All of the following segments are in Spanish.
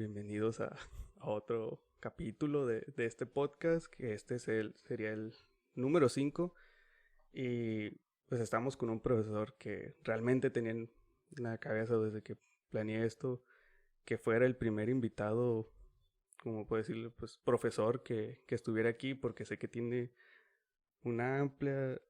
Bienvenidos a otro capítulo de este podcast, que sería el número 5. Y pues estamos con un profesor que realmente tenía en la cabeza desde que planeé esto, que fuera el primer invitado, como puedo decirlo, pues profesor que estuviera aquí, porque sé que tiene una amplia,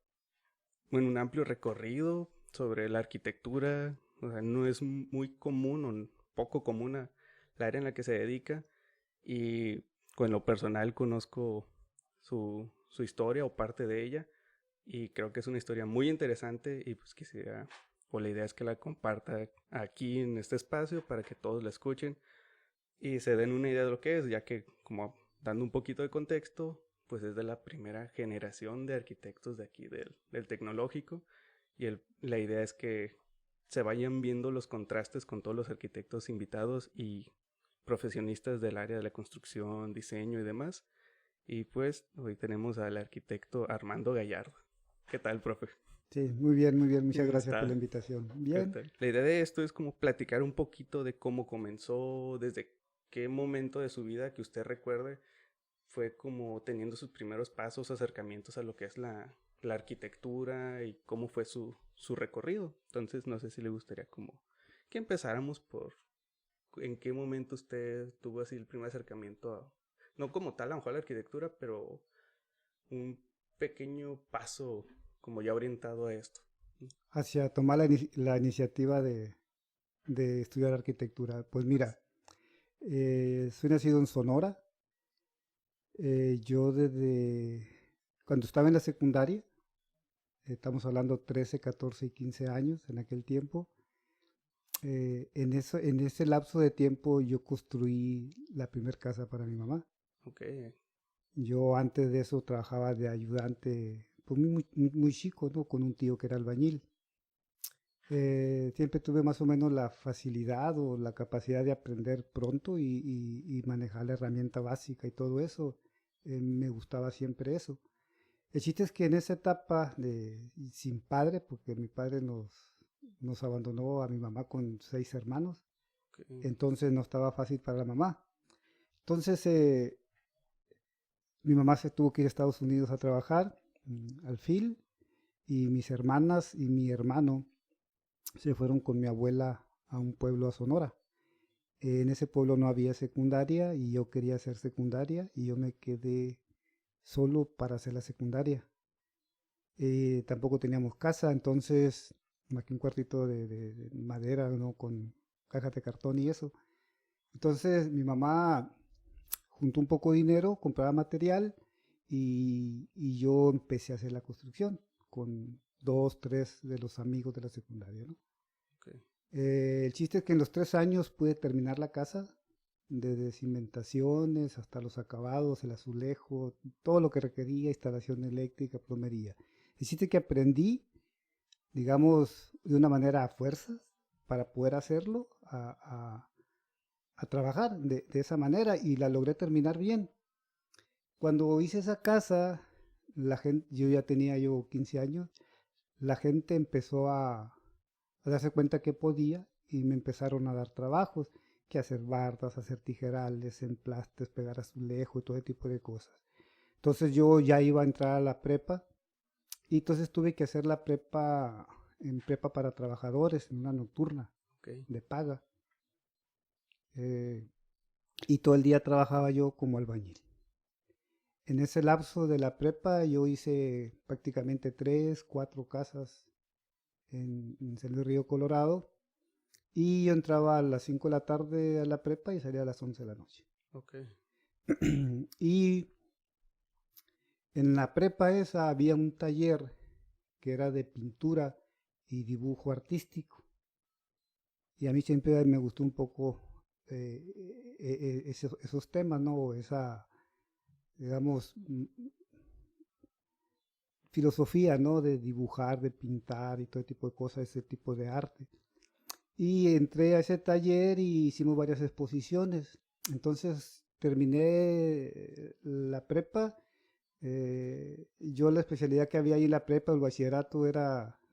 un amplio recorrido sobre la arquitectura. O sea, no es muy común o poco común la área en la que se dedica. Y con lo personal conozco su historia o parte de ella, y creo que es una historia muy interesante, y pues quisiera, o la idea es que la comparta aquí en este espacio para que todos la escuchen y se den una idea de lo que es, ya que, como dando un poquito de contexto, pues es de la primera generación de arquitectos de aquí del tecnológico, y la idea es que se vayan viendo los contrastes con todos los arquitectos invitados y profesionistas del área de la construcción, diseño y demás. Y pues hoy tenemos al arquitecto Armando Gallardo. ¿Qué tal, profe? Sí, muy bien, muy bien. Muchas ¿Cómo gracias por la está? invitación. ¿Qué Bien, tal? La idea de esto es como platicar un poquito de cómo comenzó, desde qué momento de su vida que usted recuerde fue como teniendo sus primeros pasos, acercamientos a lo que es la arquitectura, y cómo fue su recorrido. Entonces, no sé si le gustaría como que empezáramos por en qué momento usted tuvo así el primer acercamiento no como tal a lo mejor a la arquitectura, pero un pequeño paso como ya orientado a esto. hacia tomar la iniciativa de estudiar arquitectura. Pues mira, soy nacido en Sonora. Yo desde cuando estaba en la secundaria, estamos hablando 13, 14 y 15 años en aquel tiempo, en ese lapso de tiempo yo construí la primera casa para mi mamá. Ok, Yo antes de eso trabajaba de ayudante, pues muy chico, ¿no? Con un tío que era albañil. Siempre tuve más o menos la facilidad o la capacidad de aprender pronto y manejar la herramienta básica y todo eso. Me gustaba siempre eso. El chiste es que en esa etapa sin padre, porque mi padre nos abandonó a mi mamá con 6 hermanos, ok, entonces no estaba fácil para la mamá. Entonces mi mamá se tuvo que ir a Estados Unidos a trabajar al FIL, y mis hermanas y mi hermano se fueron con mi abuela a un pueblo a Sonora. En ese pueblo no había secundaria y yo quería hacer secundaria y yo me quedé solo para hacer la secundaria. Tampoco teníamos casa, entonces aquí un cuartito de madera, ¿no? Con cajas de cartón y eso. Entonces mi mamá juntó un poco de dinero, compraba material y yo empecé a hacer la construcción con dos, tres de los amigos de la secundaria, ¿no? ok. El chiste es que en los 3 años pude terminar la casa, desde cimentaciones hasta los acabados, el azulejo, todo lo que requería, instalación eléctrica, plomería. El chiste es que aprendí, digamos, de una manera a fuerzas para poder hacerlo, a trabajar de esa manera y la logré terminar bien. Cuando hice esa casa, la gente, yo 15 años, la gente empezó a darse cuenta que podía y me empezaron a dar trabajos, que hacer bardas, hacer tijerales, emplastes, pegar azulejo y todo ese tipo de cosas. Entonces yo ya iba a entrar a la prepa y entonces tuve que hacer la prepa en prepa para trabajadores, en una nocturna Ok, de paga. Eh, y todo el día trabajaba yo como albañil. En ese lapso de la prepa yo hice prácticamente 3, 4 casas en San Luis Río Colorado. Y yo entraba a las 5 de la tarde a la prepa y salía a las 11 de la noche. ok, Y en la prepa esa había un taller que era de pintura y dibujo artístico. Y a mí siempre me gustó un poco esos temas, ¿no? Esa, digamos, filosofía, ¿no? De dibujar, de pintar y todo tipo de cosas, ese tipo de arte. Y entré a ese taller y hicimos varias exposiciones. Entonces terminé la prepa. Yo la especialidad que había ahí en la prepa, el bachillerato,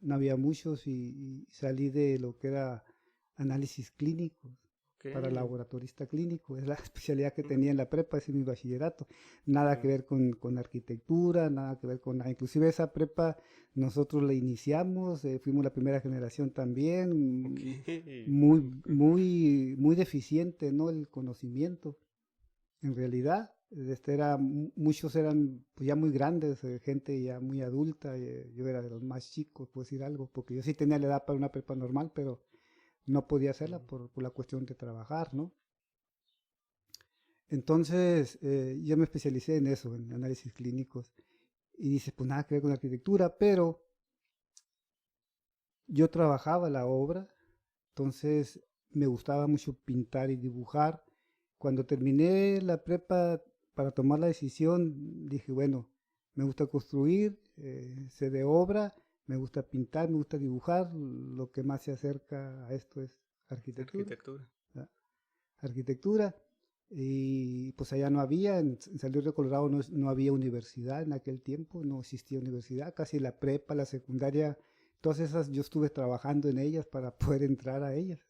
no había muchos y salí de lo que era análisis clínico. para laboratorista clínico. Es la especialidad que tenía en la prepa, ese es mi bachillerato. Nada que ver con arquitectura, nada que ver con nada. Inclusive esa prepa nosotros la iniciamos, fuimos la primera generación también, muy deficiente, ¿no? El conocimiento. En realidad, muchos eran pues, ya muy grandes, gente ya muy adulta, yo era de los más chicos, por decir algo, porque yo sí tenía la edad para una prepa normal, pero no podía hacerla por la cuestión de trabajar, ¿no? Entonces, yo me especialicé en eso, en análisis clínicos, y dice, pues nada que ver con arquitectura, pero yo trabajaba la obra, entonces me gustaba mucho pintar y dibujar. Cuando terminé la prepa para tomar la decisión, dije, bueno, me gusta construir, sé de obra, me gusta pintar, me gusta dibujar, lo que más se acerca a esto es arquitectura. Arquitectura. Y pues allá no había, en San Luis de Colorado no había universidad en aquel tiempo, no existía universidad, casi la prepa, la secundaria, todas esas yo estuve trabajando en ellas para poder entrar a ellas,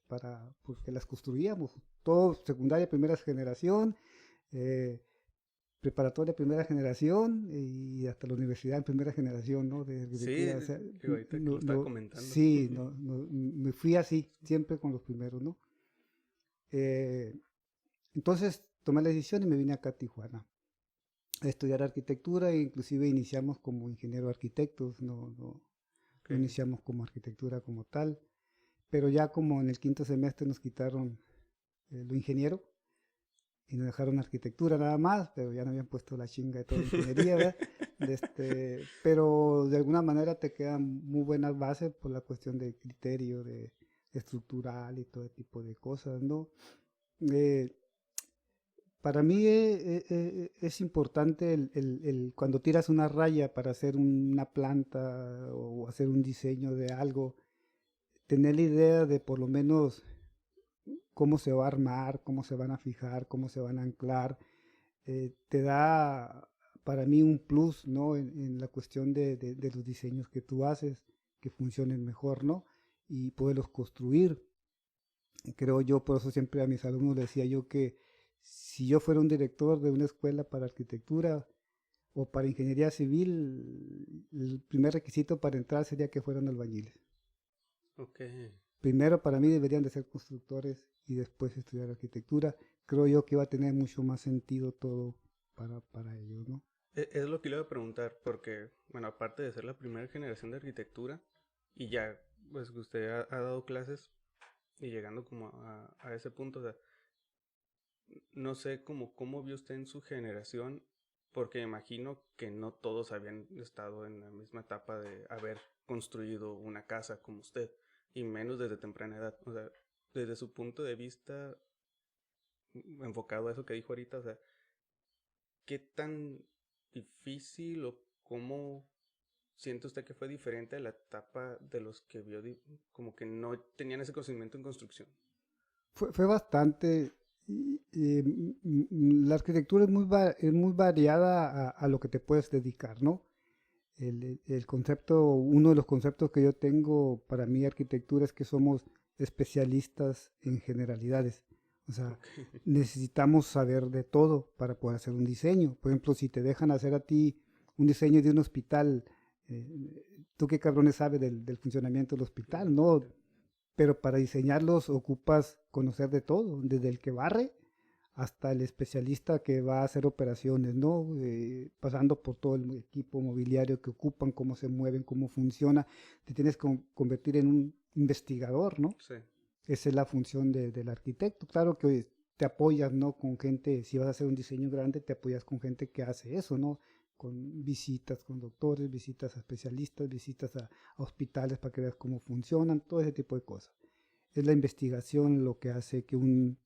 porque las construíamos, todo secundaria primera generación, preparatoria primera generación y hasta la universidad en primera generación, ¿no? De arquitectura. Sí, o sea, ahorita que lo estaba comentando. Sí, me fui así, siempre con los primeros, ¿no? Entonces tomé la decisión y me vine acá a Tijuana a estudiar arquitectura e inclusive iniciamos como ingeniero arquitectos, no iniciamos como arquitectura como tal, pero ya como en el quinto semestre nos quitaron lo ingeniero y nos dejaron arquitectura nada más, pero ya no habían puesto la chinga de toda ingeniería, ¿verdad? Pero de alguna manera te quedan muy buenas bases por la cuestión de criterio, de estructural y todo tipo de cosas, ¿no? Para mí es importante cuando tiras una raya para hacer una planta o hacer un diseño de algo, tener la idea de por lo menos cómo se va a armar, cómo se van a fijar, cómo se van a anclar, te da para mí un plus, ¿no? En la cuestión de los diseños que tú haces, que funcionen mejor, ¿no? Y poderlos construir. Creo yo, por eso siempre a mis alumnos les decía yo que si yo fuera un director de una escuela para arquitectura o para ingeniería civil, el primer requisito para entrar sería que fueran albañiles. Okay. Primero para mí deberían de ser constructores y después estudiar arquitectura. Creo yo que va a tener mucho más sentido todo para ellos, ¿no? Es lo que le iba a preguntar, porque, bueno, aparte de ser la primera generación de arquitectura, y ya, pues usted ha dado clases, y llegando como a ese punto, o sea, no sé cómo vio usted en su generación, porque imagino que no todos habían estado en la misma etapa de haber construido una casa como usted, y menos desde temprana edad. O sea, desde su punto de vista, enfocado a eso que dijo ahorita, o sea, ¿qué tan difícil o cómo siente usted que fue diferente a la etapa de los que vio como que no tenían ese conocimiento en construcción? Fue bastante. La arquitectura es muy variada a lo que te puedes dedicar, ¿no? El concepto, uno de los conceptos que yo tengo para mí arquitectura es que somos especialistas en generalidades. O sea, necesitamos saber de todo para poder hacer un diseño. Por ejemplo, si te dejan hacer a ti un diseño de un hospital, tú qué cabrones sabes del funcionamiento del hospital, ¿no? Pero para diseñarlos ocupas conocer de todo, desde el que barre hasta el especialista que va a hacer operaciones, ¿no? Pasando por todo el equipo mobiliario que ocupan, cómo se mueven, cómo funciona. Te tienes que convertir en un investigador, ¿no? Sí. Esa es la función del arquitecto. Claro que te apoyas, ¿no? Con gente, si vas a hacer un diseño grande, te apoyas con gente que hace eso, ¿no? Con visitas con doctores, visitas a especialistas, visitas a hospitales para que veas cómo funcionan, todo ese tipo de cosas. Es la investigación lo que hace que un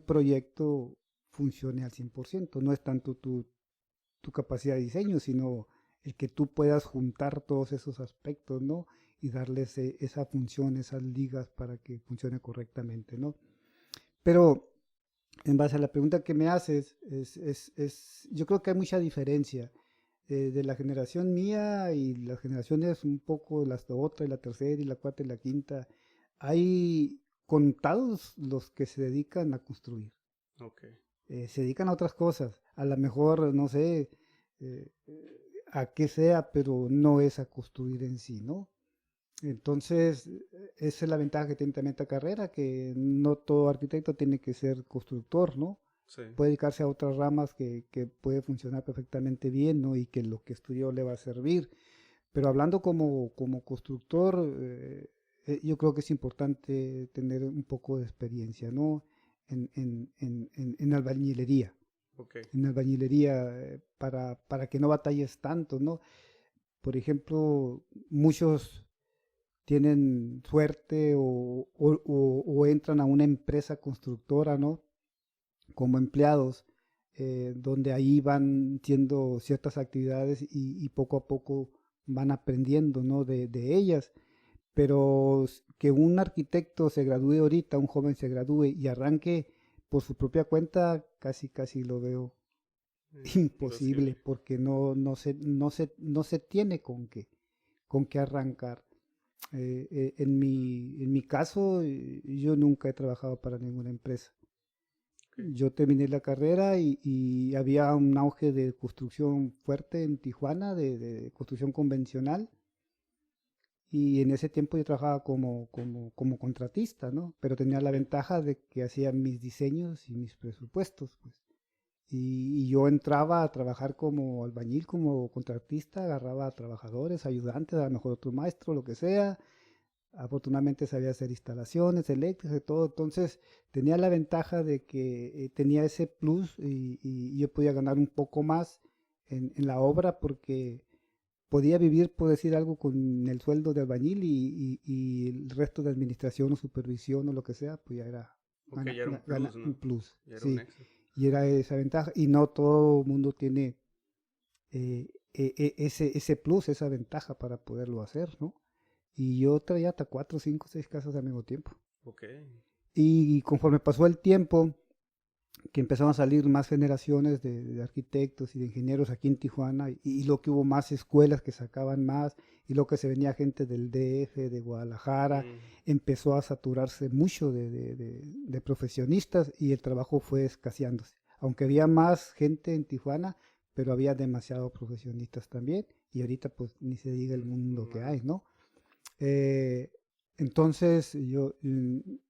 proyecto funcione al 100%. No es tanto tu capacidad de diseño, sino el que tú puedas juntar todos esos aspectos, ¿no? Y darles esa función, esas ligas para que funcione correctamente, ¿no? Pero en base a la pregunta que me haces, yo creo que hay mucha diferencia de la generación mía y las generaciones un poco las de otra y la tercera y la cuarta y la quinta. Hay contados los que se dedican a construir. Ok. Se dedican a otras cosas, a lo mejor, no sé, eh, a qué sea, pero no es a construir en sí, ¿no? Entonces, esa es la ventaja que tiene también esta carrera, que no todo arquitecto tiene que ser constructor, ¿no? Sí. Puede dedicarse a otras ramas que puede funcionar perfectamente bien, ¿no? Y que lo que estudió le va a servir. Pero hablando como constructor, yo creo que es importante tener un poco de experiencia, ¿no? En albañilería. Ok. En albañilería, para que no batalles tanto, ¿no? Por ejemplo, muchos tienen suerte o entran a una empresa constructora, ¿no? Como empleados, donde ahí van haciendo ciertas actividades y poco a poco van aprendiendo, ¿no? De ellas. Pero que un arquitecto se gradúe ahorita, un joven se gradúe y arranque por su propia cuenta, casi lo veo imposible, Imposible. porque no se tiene con qué arrancar. En mi caso, yo nunca he trabajado para ninguna empresa. Ok. Yo terminé la carrera y había un auge de construcción fuerte en Tijuana, de construcción convencional. Y en ese tiempo yo trabajaba como contratista, ¿no? Pero tenía la Ok. ventaja de que hacía mis diseños y mis presupuestos, pues. Y yo entraba a trabajar como albañil, como contratista, agarraba a trabajadores, ayudantes, a lo mejor otro maestro, lo que sea. Afortunadamente sabía hacer instalaciones eléctricas y todo, entonces tenía la ventaja de que tenía ese plus y yo podía ganar un poco más en la obra porque podía vivir, por decir algo, con el sueldo de albañil y el resto de administración o supervisión o lo que sea, pues ya era Ok, ya era un plus, un ¿no? plus, Ya era un sí, extra. y era esa ventaja, y no todo el mundo tiene ese plus, esa ventaja para poderlo hacer, ¿no? Y yo traía hasta 4, 5, 6 casas al mismo tiempo. Ok. Y conforme pasó el tiempo, que empezaron a salir más generaciones de arquitectos y de ingenieros aquí en Tijuana, y lo que hubo más escuelas que sacaban más, y lo que se venía gente del DF, de Guadalajara, Mm, empezó a saturarse mucho de profesionistas y el trabajo fue escaseándose. Aunque había más gente en Tijuana, pero había demasiados profesionistas también, y ahorita pues ni se diga el mundo que más. hay, ¿no? Eh, entonces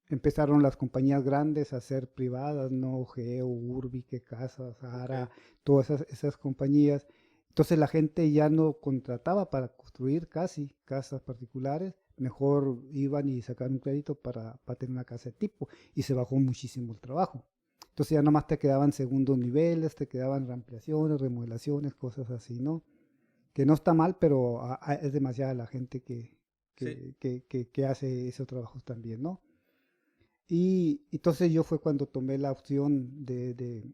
empezaron las compañías grandes a ser privadas, ¿no? Geo, Urbi, Casa, Ok. Sahara, todas esas compañías. Entonces la gente ya no contrataba para construir casi casas particulares, mejor iban y sacaban un crédito para tener una casa de tipo y se bajó muchísimo el trabajo. Entonces ya nomás te quedaban segundos niveles, te quedaban ampliaciones, remodelaciones, cosas así, ¿no? Que no está mal, pero es demasiada la gente Sí. que hace esos trabajos también, ¿no? Y entonces yo fue cuando tomé la opción de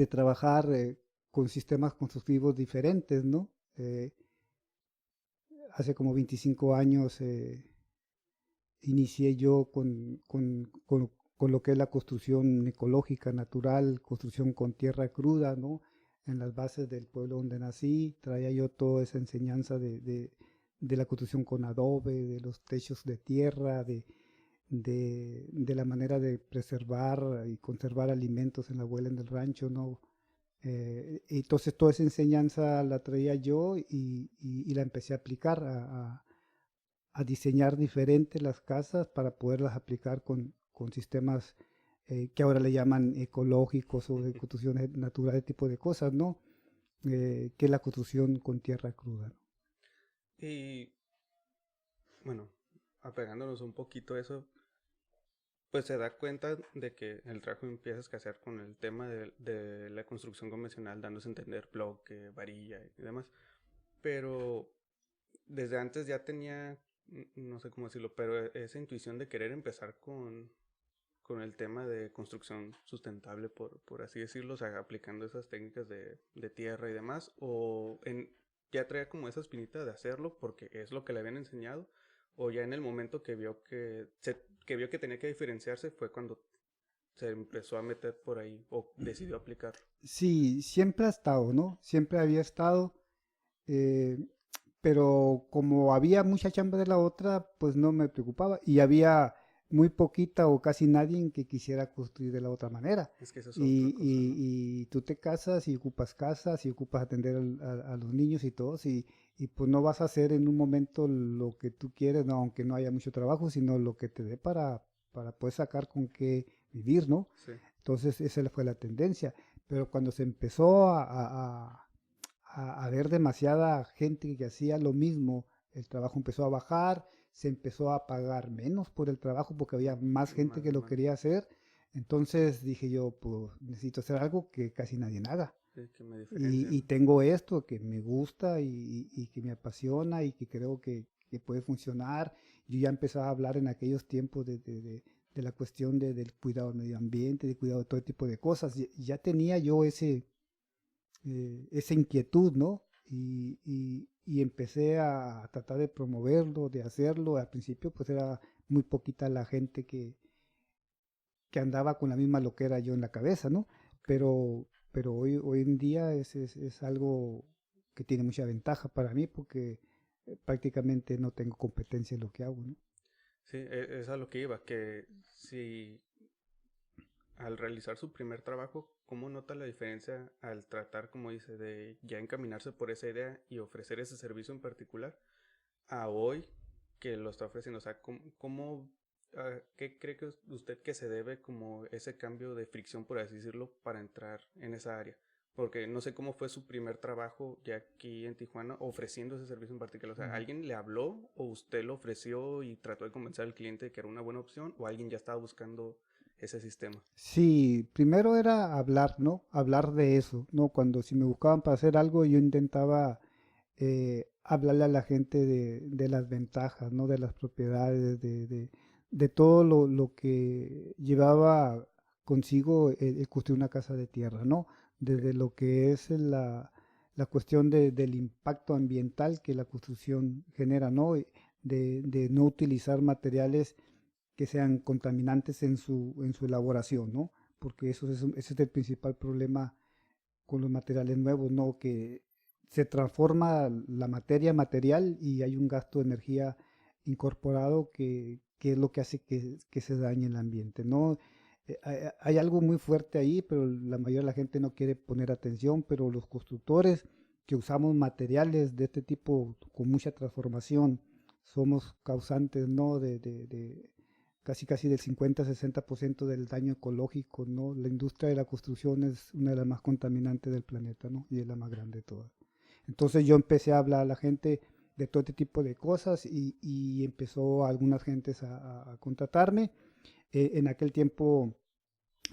trabajar con sistemas constructivos diferentes, ¿no? Eh, Hace como 25 años inicié yo con lo que es la construcción ecológica, natural, construcción con tierra cruda, ¿no? En las bases del pueblo donde nací, traía yo toda esa enseñanza de la construcción con adobe, de los techos de tierra, de la manera de preservar y conservar alimentos en la abuela en el rancho, ¿no? Entonces toda esa enseñanza la traía yo y la empecé a aplicar a diseñar diferentes las casas para poderlas aplicar con sistemas que ahora le llaman ecológicos o de construcción natural, tipo de cosas, ¿no? Que es la construcción con tierra cruda, ¿no? Y bueno, apegándonos un poquito a eso, pues se da cuenta de que el trabajo empieza a escasear con el tema de la construcción convencional, dándose a entender bloque, varilla y demás. Pero desde antes ya tenía, no sé cómo decirlo, pero esa intuición de querer empezar con el tema de construcción sustentable, por así decirlo, o sea, aplicando esas técnicas de tierra y demás, ya traía como esa espinita de hacerlo porque es lo que le habían enseñado, o ya en el momento que vio que tenía que diferenciarse fue cuando se empezó a meter por ahí o decidió aplicarlo. Sí, siempre ha estado, ¿no? Siempre había estado, eh, pero como había mucha chamba de la otra, pues no me preocupaba. Y había muy poquita o casi nadie que quisiera construir de la otra manera. Es que eso es otra cosa, ¿no? Y tú te casas y ocupas casas y ocupas atender a los niños y todos y pues no vas a hacer en un momento lo que tú quieres, no, aunque no haya mucho trabajo, sino lo que te dé para poder sacar con qué vivir, ¿no? Sí, Entonces esa fue la tendencia. Pero cuando se empezó a ver demasiada gente que hacía lo mismo, el trabajo empezó a bajar, se empezó a pagar menos por el trabajo porque había más gente más que lo demanda. quería hacer. Entonces dije yo, pues necesito hacer algo que casi nadie haga. Sí, que me diferencia, Y ¿no? tengo esto que me gusta y que me apasiona y que creo que puede funcionar. Yo ya empezaba a hablar en aquellos tiempos de la cuestión del cuidado del medio ambiente, de cuidado de todo tipo de cosas. Y ya tenía yo esa inquietud, ¿no? Y empecé a tratar de promoverlo, de hacerlo. Al principio pues era muy poquita la gente que andaba con la misma loquera yo en la cabeza, ¿no? Pero hoy en día es algo que tiene mucha ventaja para mí porque prácticamente no tengo competencia en lo que hago, ¿no? Sí, es a lo que iba, que si al realizar su primer trabajo, ¿cómo nota la diferencia al tratar, como dice, de ya encaminarse por esa idea y ofrecer ese servicio en particular a hoy que lo está ofreciendo? O sea, ¿qué cree que usted que se debe como ese cambio de fricción, por así decirlo, para entrar en esa área? Porque no sé cómo fue su primer trabajo ya aquí en Tijuana ofreciendo ese servicio en particular. O sea, Ujú. ¿alguien le habló o usted lo ofreció y trató de convencer al cliente de que era una buena opción o alguien ya estaba buscando ese sistema? Sí, primero era hablar, ¿no? Hablar de eso, ¿no? Cuando si me buscaban para hacer algo, yo intentaba hablarle a la gente de las ventajas, ¿no? De las propiedades, de todo lo que llevaba consigo el construir una casa de tierra, ¿no? Okay. Desde lo que es la cuestión del impacto ambiental que la construcción genera, ¿no? Y de no utilizar materiales que sean contaminantes en su elaboración, ¿no? Porque ese es el principal problema con los materiales nuevos, ¿no? Que se transforma la materia material y hay un gasto de energía incorporado que es lo que hace que se dañe el ambiente, ¿no? Hay algo muy fuerte ahí, pero la mayoría de la gente no quiere poner atención, pero los constructores que usamos materiales de este tipo con mucha transformación, somos causantes, ¿no? De casi del 50-60% del daño ecológico, ¿no? La industria de la construcción es una de las más contaminantes del planeta, ¿no? Y es la más grande de todas. Entonces yo empecé a hablar a la gente de todo este tipo de cosas y empezó algunas gentes a contratarme. En aquel tiempo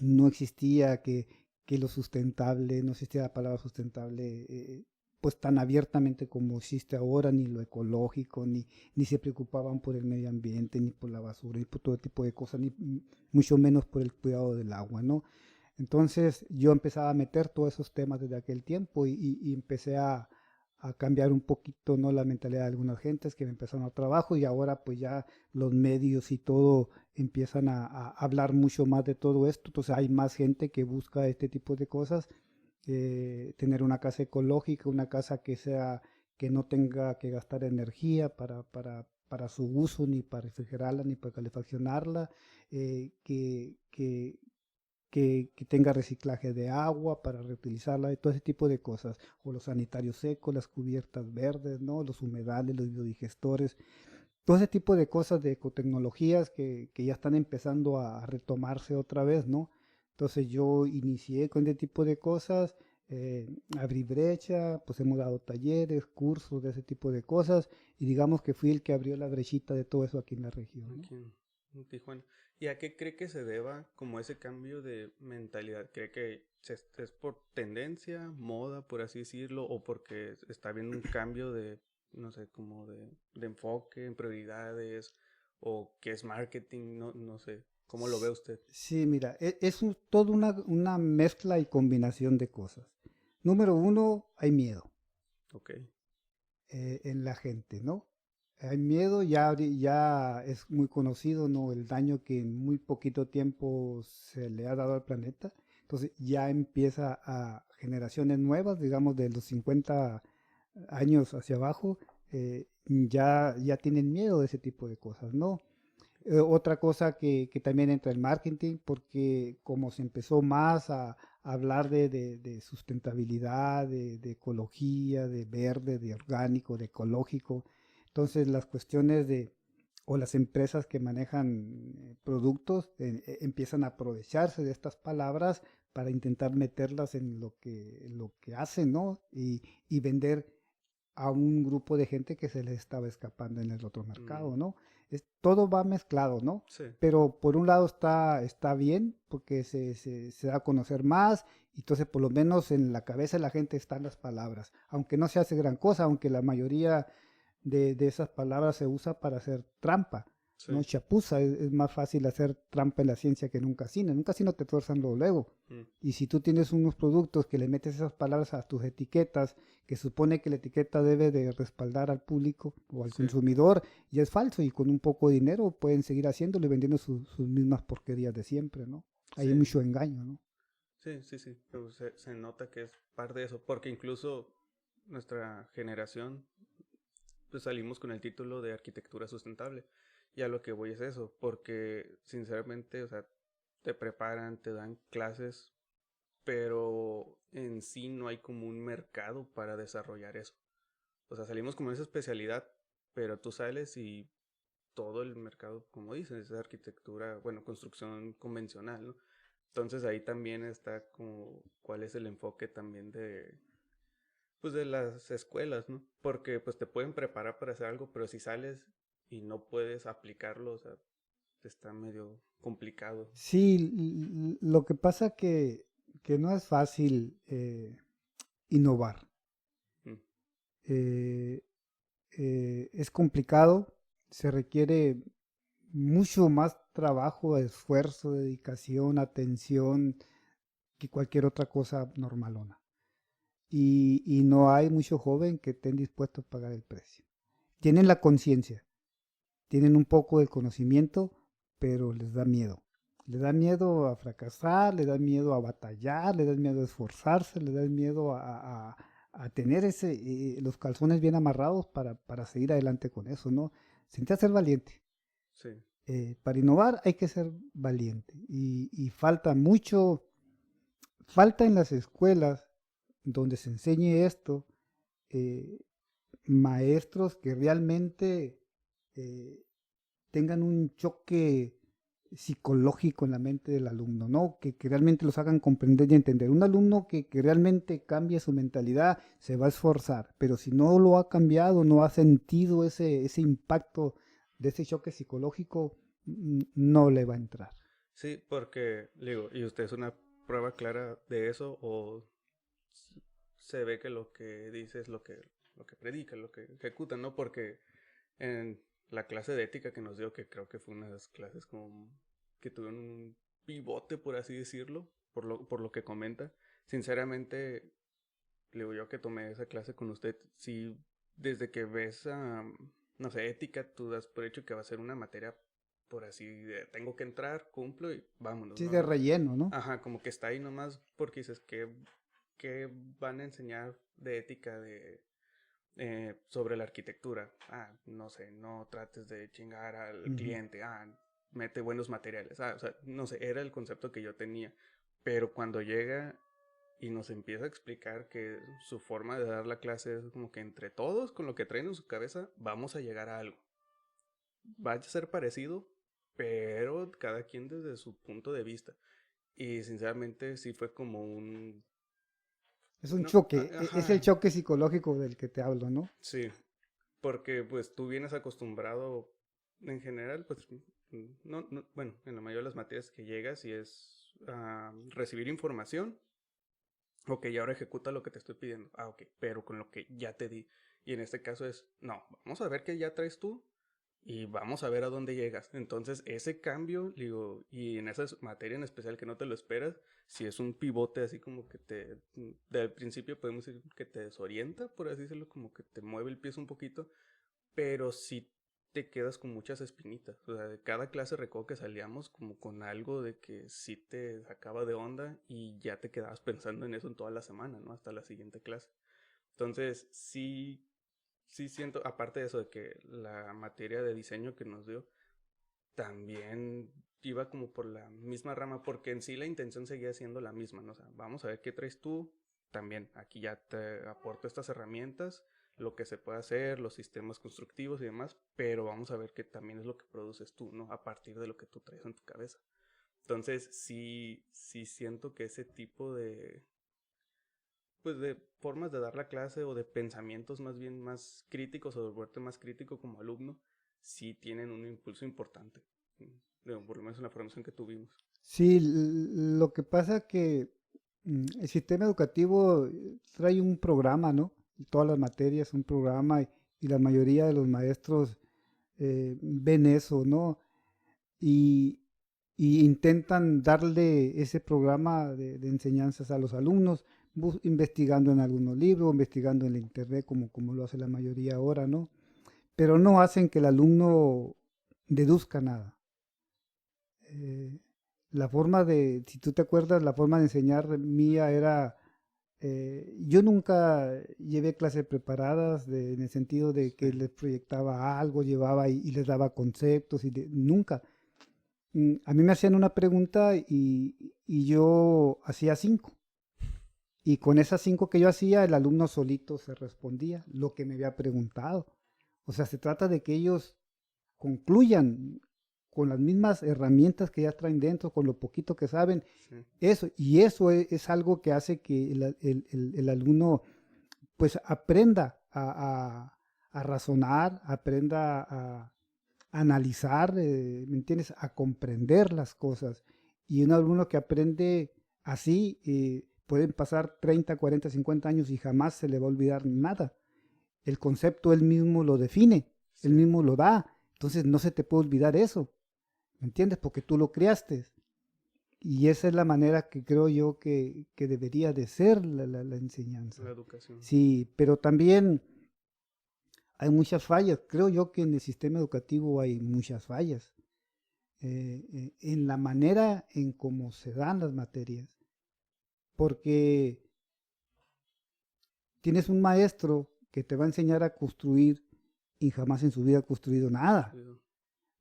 no existía que lo sustentable, no existía la palabra sustentable pues tan abiertamente como existe ahora, ni lo ecológico, ni se preocupaban por el medio ambiente, ni por la basura, ni por todo tipo de cosas, ni mucho menos por el cuidado del agua, ¿no? Entonces yo empezaba a meter todos esos temas desde aquel tiempo y empecé a cambiar un poquito, ¿no? La mentalidad de algunas gentes que me empezaron a trabajo y ahora pues ya los medios y todo empiezan a hablar mucho más de todo esto, entonces hay más gente que busca este tipo de cosas, tener una casa ecológica, una casa que no tenga que gastar energía para su uso, ni para refrigerarla, ni para calefaccionarla, que tenga reciclaje de agua para reutilizarla, y todo ese tipo de cosas, o los sanitarios secos, las cubiertas verdes, ¿no? Los humedales, los biodigestores, todo ese tipo de cosas de ecotecnologías que ya están empezando a retomarse otra vez, ¿no? Entonces yo inicié con este tipo de cosas, abrí brecha, pues hemos dado talleres, cursos de ese tipo de cosas, y digamos que fui el que abrió la brechita de todo eso aquí en la región, ¿no? Aquí en Tijuana. ¿Y a qué cree que se deba como ese cambio de mentalidad? ¿Cree que es por tendencia, moda, por así decirlo, o porque está habiendo un cambio de, no sé, como de enfoque en prioridades, o que es marketing? No, no sé. ¿Cómo lo ve usted? Sí, mira, toda una mezcla y combinación de cosas. Número uno, hay miedo Ok, en la gente, ¿no? Hay miedo, ya es muy conocido, ¿no? El daño que en muy poquito tiempo se le ha dado al planeta. Entonces ya empieza a generaciones nuevas, digamos de los 50 años hacia abajo, ya tienen miedo de ese tipo de cosas, ¿no? Otra cosa que también entra en marketing, porque como se empezó más a hablar de sustentabilidad, de ecología, de verde, de orgánico, de ecológico, entonces las cuestiones o las empresas que manejan productos empiezan a aprovecharse de estas palabras para intentar meterlas en lo que hacen, ¿no? Y vender a un grupo de gente que se les estaba escapando en el otro Mm, mercado, ¿no? Todo va mezclado, ¿no? sí, Pero por un lado está bien porque se da a conocer más y entonces por lo menos en la cabeza de la gente están las palabras, aunque no se hace gran cosa, aunque la mayoría de esas palabras se usa para hacer trampa, ¿no? sí. Chapuza, es más fácil hacer trampa en la ciencia que en un casino. En un casino te tuerzan luego. Mm, Y si tú tienes unos productos que le metes esas palabras a tus etiquetas, que supone que la etiqueta debe de respaldar al público o al sí, consumidor, y es falso, y con un poco de dinero pueden seguir haciéndolo y vendiendo sus mismas porquerías de siempre, ¿no? Hay sí, mucho engaño, ¿no? sí, sí, sí. Pero se nota que es parte de eso, porque incluso nuestra generación, pues salimos con el título de arquitectura sustentable. Y a lo que voy es eso, porque sinceramente, o sea, te preparan, te dan clases, pero en sí no hay como un mercado para desarrollar eso. O sea, salimos como esa especialidad, pero tú sales y todo el mercado, como dices, es arquitectura, bueno, construcción convencional, ¿no? Entonces ahí también está como cuál es el enfoque también de, pues de las escuelas, ¿no? Porque pues te pueden preparar para hacer algo, pero si sales y no puedes aplicarlo, o sea, está medio complicado. Sí, lo que pasa que no es fácil innovar. Mm, Eh, es complicado, se requiere mucho más trabajo, esfuerzo, dedicación, atención que cualquier otra cosa normalona. Y no hay mucho joven que estén dispuestos a pagar el precio. Tienen la conciencia, tienen un poco de conocimiento, pero les da miedo. Les da miedo a fracasar, les da miedo a batallar, les da miedo a esforzarse, les da miedo a tener los calzones bien amarrados para seguir adelante con eso, ¿no? Se necesita ser valiente. sí, Para innovar hay que ser valiente y falta mucho, falta en las escuelas donde se enseñe esto, eh, maestros que realmente eh, tengan un choque psicológico en la mente del alumno, ¿no? Que realmente los hagan comprender y entender. Un alumno que realmente cambie su mentalidad se va a esforzar, pero si no lo ha cambiado, no ha sentido ese impacto de ese choque psicológico, no le va a entrar. sí, porque, digo, y usted es una prueba clara de eso, o se ve que lo que dice es lo que predica, lo que ejecuta, ¿no? Porque en la clase de ética que nos dio, que creo que fue una de las clases como que tuvieron un pivote, por así decirlo, por lo que comenta, sinceramente, le digo yo que tomé esa clase con usted, si desde que ves, no sé, ética, tú das por hecho que va a ser una materia, por así, de, tengo que entrar, cumplo y vámonos, Sí, ¿no? de relleno, ¿no? Ajá, como que está ahí nomás porque dices que van a enseñar de ética sobre la arquitectura. Ah, no sé, no trates de chingar al Ujú. cliente. Ah, mete buenos materiales. Ah, o sea, no sé, era el concepto que yo tenía. Pero cuando llega y nos empieza a explicar que su forma de dar la clase es como que entre todos, con lo que traen en su cabeza, vamos a llegar a algo. Va a ser parecido, pero cada quien desde su punto de vista. Y sinceramente sí fue como un... Es un No, choque, es el ajá, choque psicológico del que te hablo, ¿no? sí, porque pues tú vienes acostumbrado en general, pues bueno, en la mayoría de las materias que llegas y es recibir información, ok, y ahora ejecuta lo que te estoy pidiendo, ah, ok, pero con lo que ya te di. Y en este caso es, no, vamos a ver qué ya traes tú y vamos a ver a dónde llegas. Entonces, ese cambio, digo, y en esa materia en especial que no te lo esperas, si es un pivote así como que del principio podemos decir que te desorienta, por así decirlo, como que te mueve el pie un poquito, pero sí te quedas con muchas espinitas. O sea, de cada clase recuerdo que salíamos como con algo de que sí te sacaba de onda y ya te quedabas pensando en eso en toda la semana, ¿no? Hasta la siguiente clase. Entonces, sí siento, aparte de eso de que la materia de diseño que nos dio, también iba como por la misma rama, porque en sí la intención seguía siendo la misma, ¿no? O sea, vamos a ver qué traes tú, también aquí ya te aporto estas herramientas, lo que se puede hacer, los sistemas constructivos y demás, pero vamos a ver qué también es lo que produces tú, ¿no? A partir de lo que tú traes en tu cabeza. Entonces, sí siento que ese tipo de, pues de formas de dar la clase o de pensamientos más bien más críticos o de volverte más crítico como alumno, sí tienen un impulso importante, por lo menos en la formación que tuvimos. Sí, lo que pasa que el sistema educativo trae un programa, ¿no? Todas las materias, un programa y la mayoría de los maestros ven eso, ¿no? Y, y intentan darle ese programa de enseñanzas a los alumnos, investigando en algunos libros, investigando en la internet, como lo hace la mayoría ahora, ¿no? Pero no hacen que el alumno deduzca nada. Eh, la forma de, si tú te acuerdas, la forma de enseñar mía era, yo nunca llevé clases preparadas en el sentido de que Sí, les proyectaba algo, llevaba y les daba conceptos, nunca. A mí me hacían una pregunta y yo hacía 5. Y con esas 5 que yo hacía, el alumno solito se respondía lo que me había preguntado. O sea, se trata de que ellos concluyan con las mismas herramientas que ya traen dentro, con lo poquito que saben, sí, eso, y eso es algo que hace que el alumno pues aprenda a razonar, aprenda a analizar, ¿me entiendes? A comprender las cosas. Y un alumno que aprende así, pueden pasar 30, 40, 50 años y jamás se le va a olvidar nada. El concepto él mismo lo define, él sí, mismo lo da. Entonces no se te puede olvidar eso, ¿me entiendes? Porque tú lo creaste. Y esa es la manera que creo yo que debería de ser la la enseñanza. educación. Sí, pero también hay muchas fallas. Creo yo que en el sistema educativo hay muchas fallas. En la manera en cómo se dan las materias. Porque tienes un maestro que te va a enseñar a construir y jamás en su vida ha construido nada. Construido.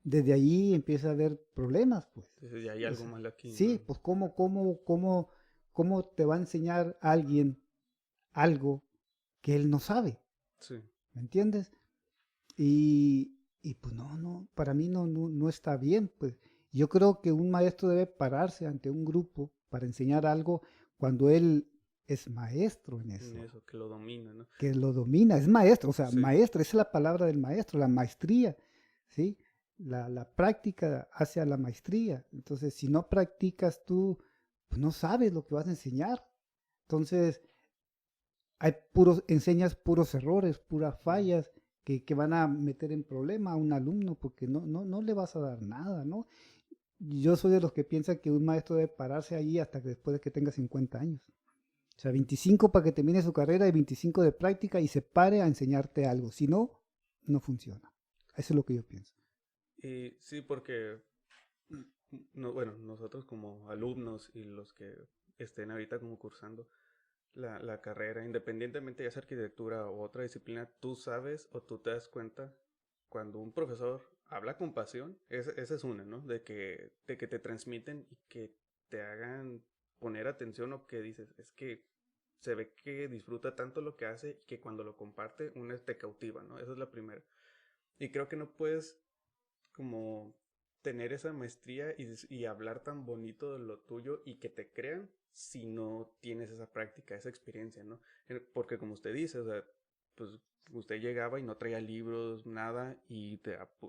Desde ahí empieza a haber problemas, pues. Entonces ya hay O algo sea, mal aquí, sí, ¿no? pues cómo te va a enseñar alguien algo que él no sabe, Sí, ¿me entiendes? Y pues no, para mí no está bien, pues. Yo creo que un maestro debe pararse ante un grupo para enseñar algo cuando él es maestro en en eso, eso, que lo domina, ¿no? que lo domina, es maestro, o sea, Sí, maestro, esa es la palabra del maestro, la maestría, ¿sí? La práctica hacia la maestría. Entonces, si no practicas tú, pues no sabes lo que vas a enseñar. Entonces, enseñas puros errores, puras sí. fallas que van a meter en problema a un alumno porque no le vas a dar nada, ¿no? Yo soy de los que piensan que un maestro debe pararse allí hasta que después de que tenga 50 años. O sea, 25 para que termine su carrera y 25 de práctica y se pare a enseñarte algo. Si no, no funciona. Eso es lo que yo pienso. Y sí, porque, no, bueno, nosotros como alumnos y los que estén ahorita como cursando la carrera, independientemente ya sea arquitectura o otra disciplina, tú sabes o tú te das cuenta cuando un profesor habla con pasión, esa es una, ¿no? De que te transmiten y que te hagan poner atención o que dices, es que se ve que disfruta tanto lo que hace y que cuando lo comparte, una te cautiva, ¿no? Esa es la primera. Y creo que no puedes como tener esa maestría y hablar tan bonito de lo tuyo y que te crean si no tienes esa práctica, esa experiencia, ¿no? Porque como usted dice, o sea, pues usted llegaba y no traía libros, nada, y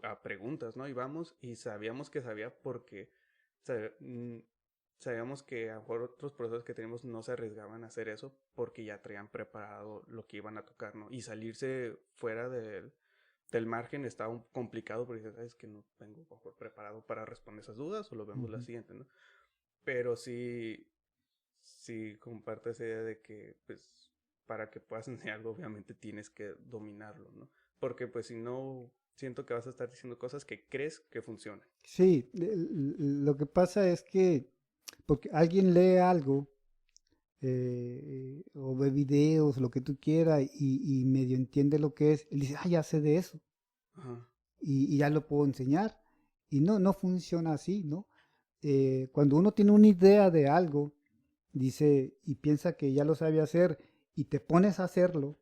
a preguntas, ¿no? Y vamos y sabíamos que sabía porque sabíamos que a lo mejor otros profesores que tenemos no se arriesgaban a hacer eso porque ya traían preparado lo que iban a tocar, ¿no? Y salirse fuera del margen está un complicado porque sabes que no vengo mejor preparado para responder esas dudas o lo vemos la Ujú. siguiente, ¿no? Pero sí comparto esa idea de que, pues, para que puedas enseñar algo, obviamente tienes que dominarlo, ¿no? Porque, pues, si no, siento que vas a estar diciendo cosas que crees que funcionan. Sí, lo que pasa es que porque alguien lee algo o ve videos, lo que tú quieras, y medio entiende lo que es, él dice, ah, ya sé de eso, Ajá, y ya lo puedo enseñar. Y no funciona así, ¿no? Cuando uno tiene una idea de algo, dice, y piensa que ya lo sabe hacer, y te pones a hacerlo,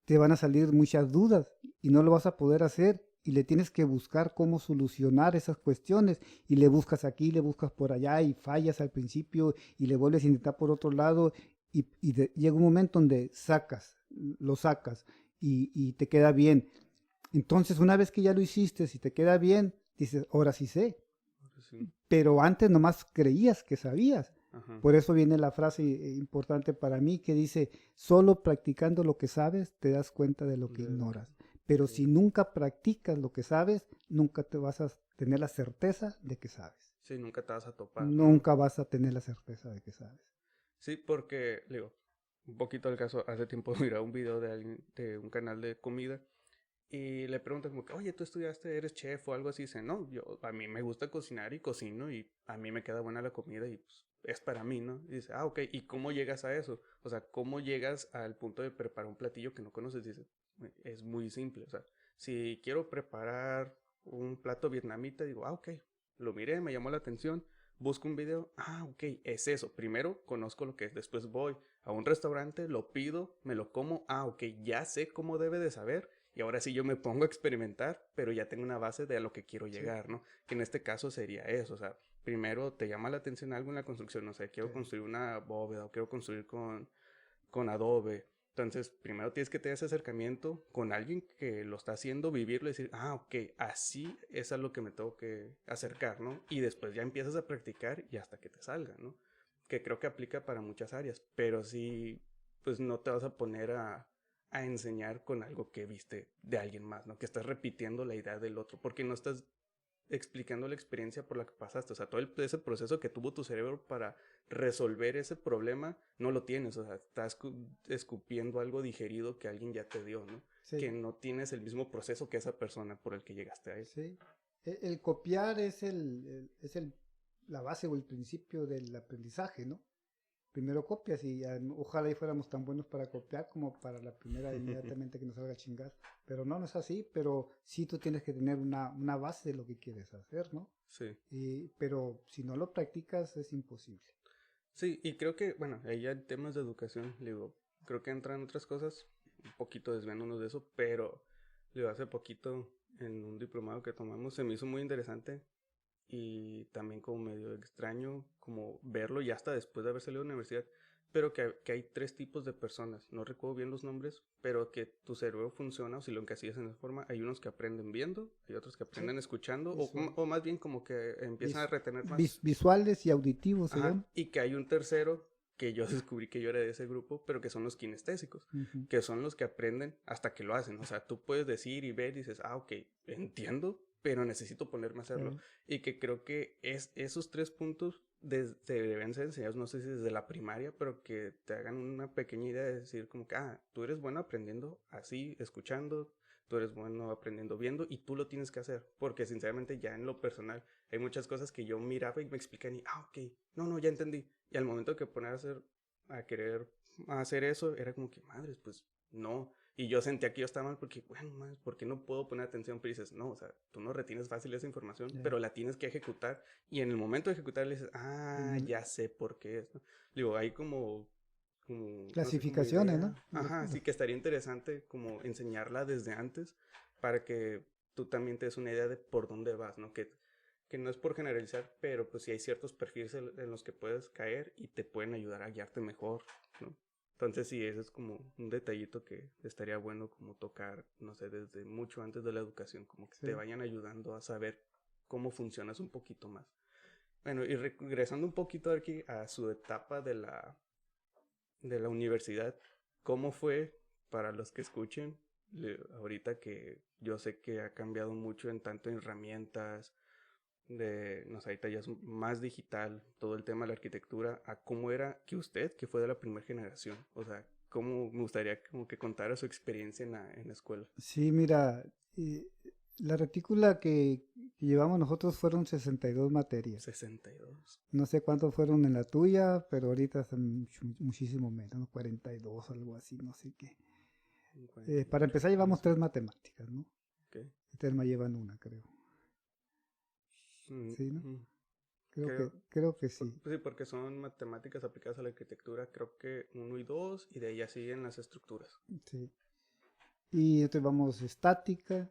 te van a salir muchas dudas y no lo vas a poder hacer y le tienes que buscar cómo solucionar esas cuestiones y le buscas aquí, le buscas por allá y fallas al principio y le vuelves a intentar por otro lado llega un momento donde lo sacas y te queda bien. Entonces una vez que ya lo hiciste, si te queda bien, dices, ahora sí sé, Sí. pero antes nomás creías que sabías. Ajá. Por eso viene la frase importante para mí que dice, solo practicando lo que sabes te das cuenta de lo que ignoras. Pero Sí. si nunca practicas lo que sabes, nunca te vas a tener la certeza de que sabes. Sí, nunca te vas a topar, ¿no? Nunca vas a tener la certeza de que sabes. Sí, porque, digo, un poquito al caso, hace tiempo miraba un video de alguien, de un canal de comida, y le preguntan como que, oye, ¿tú estudiaste, eres chef o algo así? Dice, no, a mí me gusta cocinar y cocino y a mí me queda buena la comida y pues, es para mí, ¿no? Y dice, ok, ¿y cómo llegas a eso? O sea, ¿cómo llegas al punto de preparar un platillo que no conoces? Dice, es muy simple, o sea, si quiero preparar un plato vietnamita, digo, ok, lo miré, me llamó la atención, busco un video, ok, es eso, primero conozco lo que es, después voy a un restaurante, lo pido, me lo como, ok, ya sé cómo debe de saber y ahora sí yo me pongo a experimentar, pero ya tengo una base de a lo que quiero Sí. llegar, ¿no? Que en este caso sería eso, o sea, primero te llama la atención algo en la construcción, no sé, quiero Sí. construir una bóveda o quiero construir con adobe. Entonces, primero tienes que tener ese acercamiento con alguien que lo está haciendo, vivirlo y decir, ok, así es a lo que me tengo que acercar, ¿no? Y después ya empiezas a practicar y hasta que te salga, ¿no? Que creo que aplica para muchas áreas, pero sí, pues no te vas a poner a enseñar con algo que viste de alguien más, ¿no? Que estás repitiendo la idea del otro, porque no estás explicando la experiencia por la que pasaste, o sea, todo ese proceso que tuvo tu cerebro para resolver ese problema, no lo tienes, o sea, estás escupiendo algo digerido que alguien ya te dio, ¿no? Sí. Que no tienes el mismo proceso que esa persona por el que llegaste a él. Sí. El copiar es la base o el principio del aprendizaje, ¿no? Primero copias y ojalá y fuéramos tan buenos para copiar como para la primera inmediatamente que nos salga a chingar. Pero no es así, pero sí tú tienes que tener una base de lo que quieres hacer, ¿no? Sí. Pero si no lo practicas es imposible. Sí, y creo que, bueno, ahí ya en temas de educación, digo, creo que entran otras cosas, un poquito desviándonos de eso, pero digo, hace poquito en un diplomado que tomamos se me hizo muy interesante y también como medio extraño como verlo ya hasta después de haber salido de la universidad, pero que hay tres tipos de personas, no recuerdo bien los nombres, pero que tu cerebro funciona o si lo encasillas en esa forma, hay unos que aprenden viendo, hay otros que Sí, aprenden escuchando visual. o más bien como que empiezan a retener más. Visuales y auditivos se Ajá, llama. y que hay un tercero que yo descubrí que yo era de ese grupo, pero que son los kinestésicos, Ujú. que son los que aprenden hasta que lo hacen. O sea, tú puedes decir y ver y dices, ok, entiendo, pero necesito ponerme a hacerlo. Sí. Y que creo que es esos tres puntos deben ser enseñados, no sé si desde la primaria, pero que te hagan una pequeña idea de decir como que, tú eres bueno aprendiendo así, escuchando, tú eres bueno aprendiendo viendo y tú lo tienes que hacer, porque sinceramente ya en lo personal hay muchas cosas que yo miraba y me explican y, ok, no, ya entendí. Y al momento que poner a querer hacer eso, era como que, madres, pues no. Y yo sentía que yo estaba mal porque, bueno, madres, ¿por qué no puedo poner atención? Pero dices, no, o sea, tú no retienes fácil esa información, Ya. pero la tienes que ejecutar. Y en el momento de ejecutar le dices, ya sé por qué es, ¿no? Digo, hay no sé, como Clasificaciones, ¿no? idea. Ajá, sí que estaría interesante como enseñarla desde antes para que tú también te des una idea de por dónde vas, ¿no? Que no es por generalizar, pero pues sí hay ciertos perfiles en los que puedes caer y te pueden ayudar a guiarte mejor, ¿no? Entonces sí, eso es como un detallito que estaría bueno como tocar, no sé, desde mucho antes de la educación, como que te Sí. vayan ayudando a saber cómo funcionas un poquito más. Bueno, y regresando un poquito aquí a su etapa de la universidad, ¿cómo fue para los que escuchen? Ahorita que yo sé que ha cambiado mucho en tanto en herramientas, no sé, ahorita ya es más digital todo el tema de la arquitectura, a cómo era que usted, que fue de la primera generación, o sea, cómo me gustaría como que contara su experiencia en la escuela. Sí, mira, eh, la retícula que llevamos nosotros fueron 62 materias. 62. No sé cuántos fueron en la tuya, pero ahorita son muchísimo menos, ¿no? 42, algo así, no sé qué. Para 58, empezar algo llevamos así. 3 matemáticas, ¿no? Okay. Ustedes me llevan una, creo. ¿sí, no? Mm, Creo que sí. Sí, porque son matemáticas aplicadas a la arquitectura, creo que 1 y 2, y de ahí ya siguen las estructuras. Sí. Y entonces vamos estática,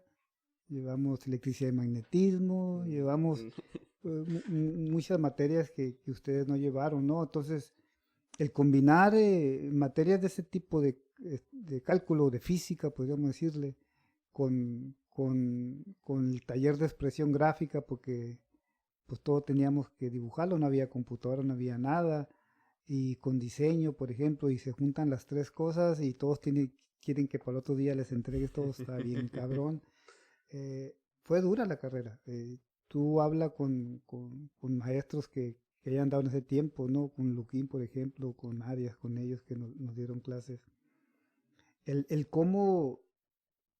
llevamos electricidad y magnetismo, llevamos Mm, muchas materias que ustedes no llevaron, ¿no? Entonces, el combinar materias de ese tipo de cálculo, de física, podríamos decirle, con el taller de expresión gráfica, porque pues todo teníamos que dibujarlo, no había computadora, no había nada, y con diseño, por ejemplo, y se juntan las tres cosas y todos quieren que para el otro día les entregues todo, está bien cabrón. Eh, Fue dura la carrera. Tú hablas con maestros que hayan dado en ese tiempo, ¿no? Con Luquín, por ejemplo, con Arias, con ellos que nos dieron clases. El cómo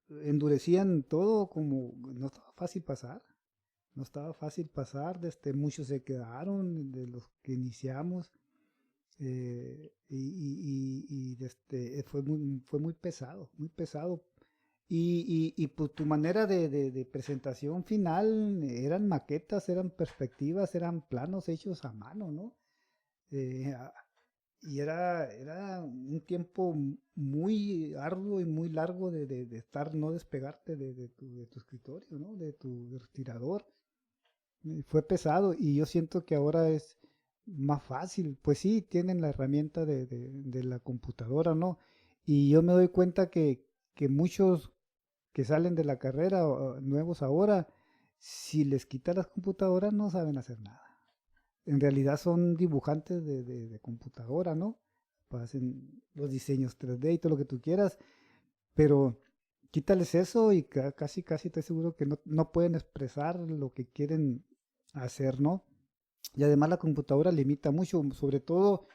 endurecían todo, como no estaba fácil pasar. No estaba fácil pasar, muchos se quedaron de los que iniciamos. Fue muy pesado, muy pesado. Y pues tu manera de presentación final eran maquetas, eran perspectivas, eran planos hechos a mano, ¿no? Eh, a- y era un tiempo muy arduo y muy largo de estar, no despegarte de tu escritorio, ¿no? De tu respirador. Fue pesado y yo siento que ahora es más fácil. Pues sí, tienen la herramienta de la computadora, ¿no? Y yo me doy cuenta que muchos que salen de la carrera nuevos ahora, si les quita las computadoras no saben hacer nada. En realidad son dibujantes de computadora, ¿no? Hacen los diseños 3D y todo lo que tú quieras, pero quítales eso y casi, casi estoy seguro que no pueden expresar lo que quieren hacer, ¿no? Y además la computadora limita mucho, sobre todo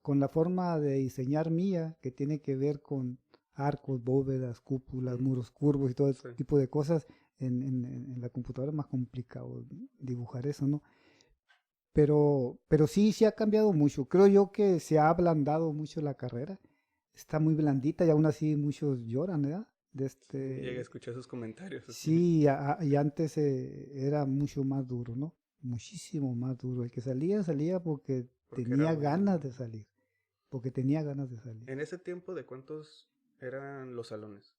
con la forma de diseñar mía, que tiene que ver con arcos, bóvedas, cúpulas, muros curvos y todo ese sí. tipo de cosas. En la computadora es más complicado dibujar eso, ¿no? Pero sí, sí ha cambiado mucho. Creo yo que se ha ablandado mucho la carrera. Está muy blandita y aún así muchos lloran, ¿verdad? Sí, llegué a escuchar sus comentarios así. Sí, y antes era mucho más duro, ¿no? Muchísimo más duro. El que salía, salía porque Porque era tenía ganas bueno. de salir. Porque tenía ganas de salir. En ese tiempo, ¿de cuántos eran los salones?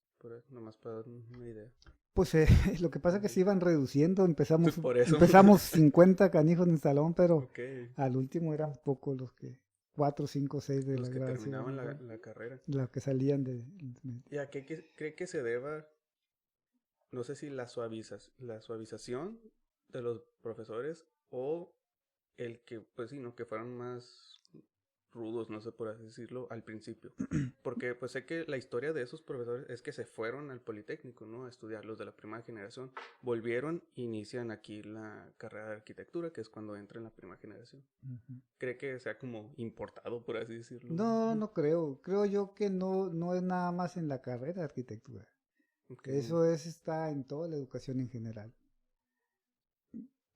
Nomás para dar una idea. Pues lo que pasa es que se iban reduciendo. Sí, Empezamos, por eso. empezamos 50 canijos en el salón, pero Ok. al último eran pocos los que, 4, 5, 6 de la Los que terminaban graduación, la carrera. los que salían de. ¿Y a qué cree que se deba, no sé si la suavización de los profesores o el que, pues sí, ¿no? Que fueran más rudos, no sé por así decirlo, al principio? Porque pues sé que la historia de esos profesores es que se fueron al Politécnico, ¿no? A estudiar, los de la primera generación. Volvieron, inician aquí la carrera de arquitectura, que es cuando entra en la primera generación. Ujú. ¿Cree que sea como importado, por así decirlo? No, no creo. Creo yo que no es nada más en la carrera de arquitectura. Ok. Eso está en toda la educación en general.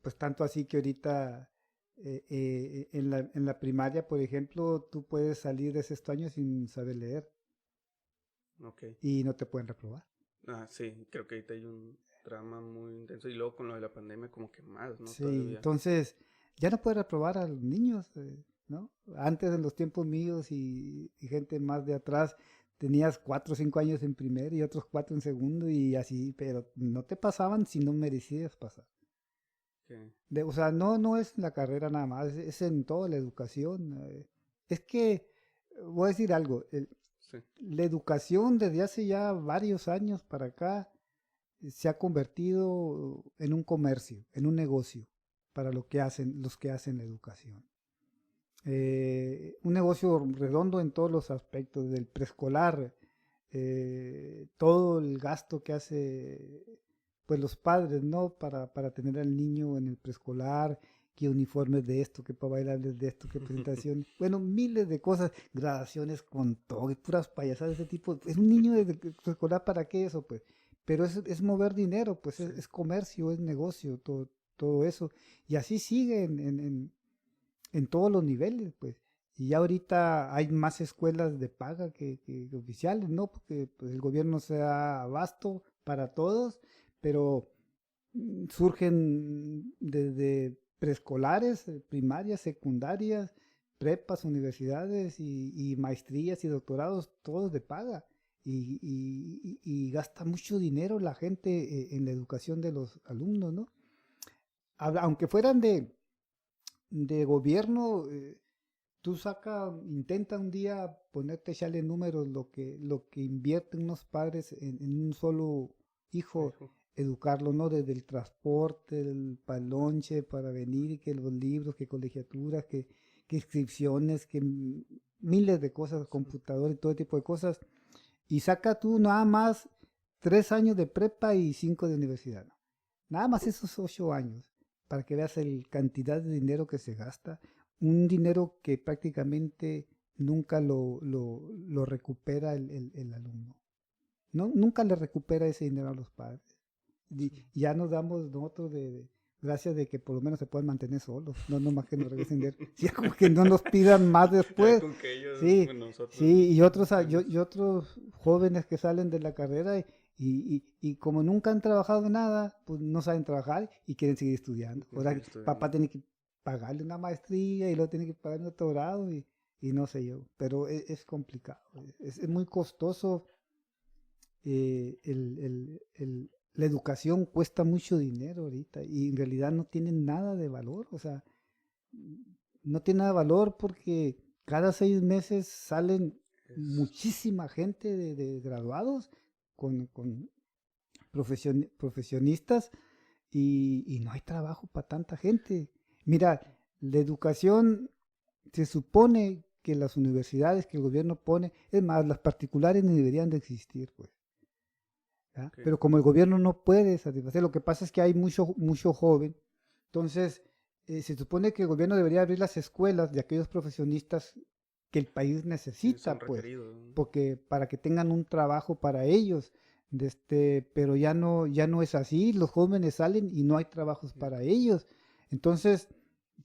Pues tanto así que ahorita en la primaria, por ejemplo, tú puedes salir de sexto año sin saber leer Ok. y no te pueden reprobar. Ah, sí, creo que ahorita hay un drama muy intenso. Y luego con lo de la pandemia, como que más, ¿no? Sí, Todavía. entonces ya no puedes reprobar a los niños, ¿no? Antes en los tiempos míos y gente más de atrás, tenías 4 o 5 años en primer y otros 4 en segundo y así, pero no te pasaban si no merecías pasar. Okay. O sea, no es la carrera nada más, es en toda la educación. Es que, voy a decir algo, Sí. la educación desde hace ya varios años para acá se ha convertido en un comercio, en un negocio para los que hacen la educación. Un negocio redondo en todos los aspectos, del preescolar, todo el gasto que hace pues los padres, ¿no? Para tener al niño en el preescolar, que uniformes de esto, que para bailarles de esto, que presentación, bueno, miles de cosas, gradaciones con todo, y puras payasadas de ese tipo. Es un niño de preescolar, ¿para qué eso? Pues, pero es mover dinero, pues Sí. es comercio, es negocio, todo eso. Y así sigue en todos los niveles, pues. Y ya ahorita hay más escuelas de paga que oficiales, ¿no? Porque pues, el gobierno se da abasto para todos, pero surgen desde preescolares, primarias, secundarias, prepas, universidades y maestrías y doctorados, todos de paga. Y gasta mucho dinero la gente en la educación de los alumnos, ¿no? Aunque fueran de gobierno, tú intenta un día ponerte a echarle números lo que invierten unos padres en un solo hijo, educarlo, ¿no? Desde el transporte, para el lonche, para venir, que los libros, que colegiaturas, que inscripciones, que miles de cosas, computador y todo tipo de cosas. Y saca tú nada más 3 años de prepa y 5 de universidad, ¿no? Nada más esos 8 años, para que veas la cantidad de dinero que se gasta. Un dinero que prácticamente nunca lo recupera el alumno. No, nunca le recupera ese dinero a los padres. Y ya nos damos nosotros gracias de que por lo menos se puedan mantener solos, no nomás que nos regresen dinero. Sí, como que no nos pidan más después. Con que ellos, Sí, bueno, nosotros, sí, y otros jóvenes que salen de la carrera y como nunca han trabajado nada, pues no saben trabajar y quieren seguir estudiando. Ahora papá tiene que pagarle una maestría y luego tiene que pagar un doctorado y no sé yo, pero es complicado, es muy costoso. La educación cuesta mucho dinero ahorita y en realidad no tiene nada de valor, o sea, no tiene nada de valor porque cada 6 meses salen muchísima gente de graduados con profesionistas y no hay trabajo para tanta gente. Mira, la educación se supone que las universidades que el gobierno pone, es más, las particulares ni deberían de existir, pues. Okay. Pero como el gobierno no puede satisfacer, lo que pasa es que hay mucho joven, entonces se supone que el gobierno debería abrir las escuelas de aquellos profesionistas que el país necesita, pues, porque para que tengan un trabajo para ellos, pero ya no es así, los jóvenes salen y no hay trabajos para ellos, entonces,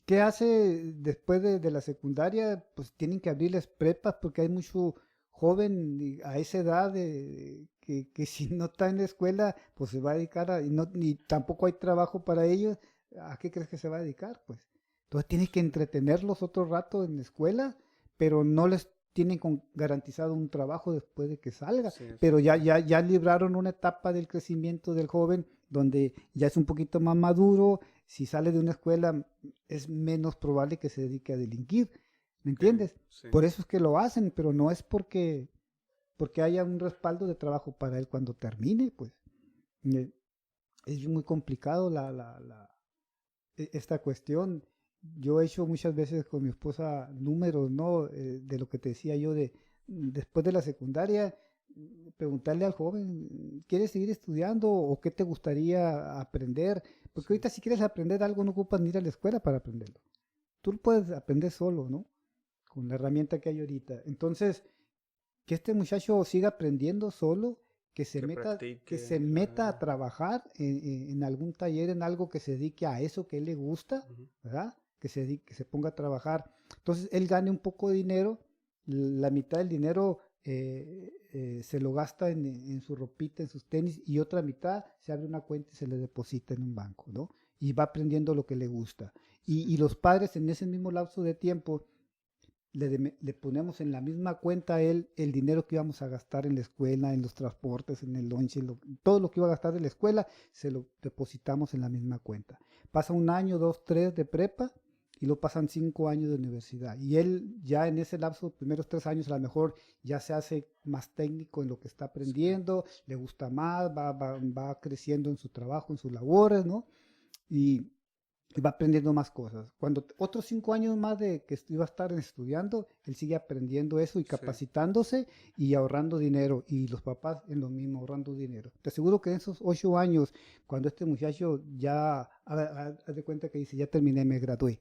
¿qué hace después de la secundaria? Pues tienen que abrirles prepas porque hay mucho joven a esa edad que si no está en la escuela, pues se va a dedicar ni tampoco hay trabajo para ellos. ¿A qué crees que se va a dedicar? Pues entonces tienes que entretenerlos otro rato en la escuela, pero no les tienen garantizado un trabajo después de que salga. Sí, pero ya libraron una etapa del crecimiento del joven donde ya es un poquito más maduro. Si sale de una escuela es menos probable que se dedique a delinquir. ¿Me entiendes? Sí. Por eso es que lo hacen, pero no es porque haya un respaldo de trabajo para él cuando termine, pues. Es muy complicado esta cuestión. Yo he hecho muchas veces con mi esposa números, ¿no? De lo que te decía yo después de la secundaria, preguntarle al joven, ¿quieres seguir estudiando o qué te gustaría aprender? Porque ahorita si quieres aprender algo no ocupas ni ir a la escuela para aprenderlo. Tú lo puedes aprender solo, ¿no? Con la herramienta que hay ahorita. Entonces, que este muchacho siga aprendiendo solo, que se meta a trabajar en algún taller, en algo que se dedique a eso que él le gusta, ¿verdad? Que se ponga a trabajar. Entonces, él gane un poco de dinero, la mitad del dinero se lo gasta en su ropita, en sus tenis, y otra mitad se abre una cuenta y se le deposita en un banco, ¿no? Y va aprendiendo lo que le gusta. Y los padres en ese mismo lapso de tiempo le ponemos en la misma cuenta a él el dinero que íbamos a gastar en la escuela, en los transportes, en el lunch, todo lo que iba a gastar de la escuela, se lo depositamos en la misma cuenta. Pasa 1 año, 2, 3 de prepa y luego pasan 5 años de universidad. Y él ya en ese lapso, primeros 3 años, a lo mejor ya se hace más técnico en lo que está aprendiendo, le gusta más, va creciendo en su trabajo, en sus labores, ¿no? Y va aprendiendo más cosas. Cuando otros 5 años más de que iba a estar estudiando, él sigue aprendiendo eso y capacitándose y ahorrando dinero. Y los papás en lo mismo, ahorrando dinero. Te aseguro que en esos 8 años, cuando este muchacho ya, haz de cuenta que dice, ya terminé, me gradué,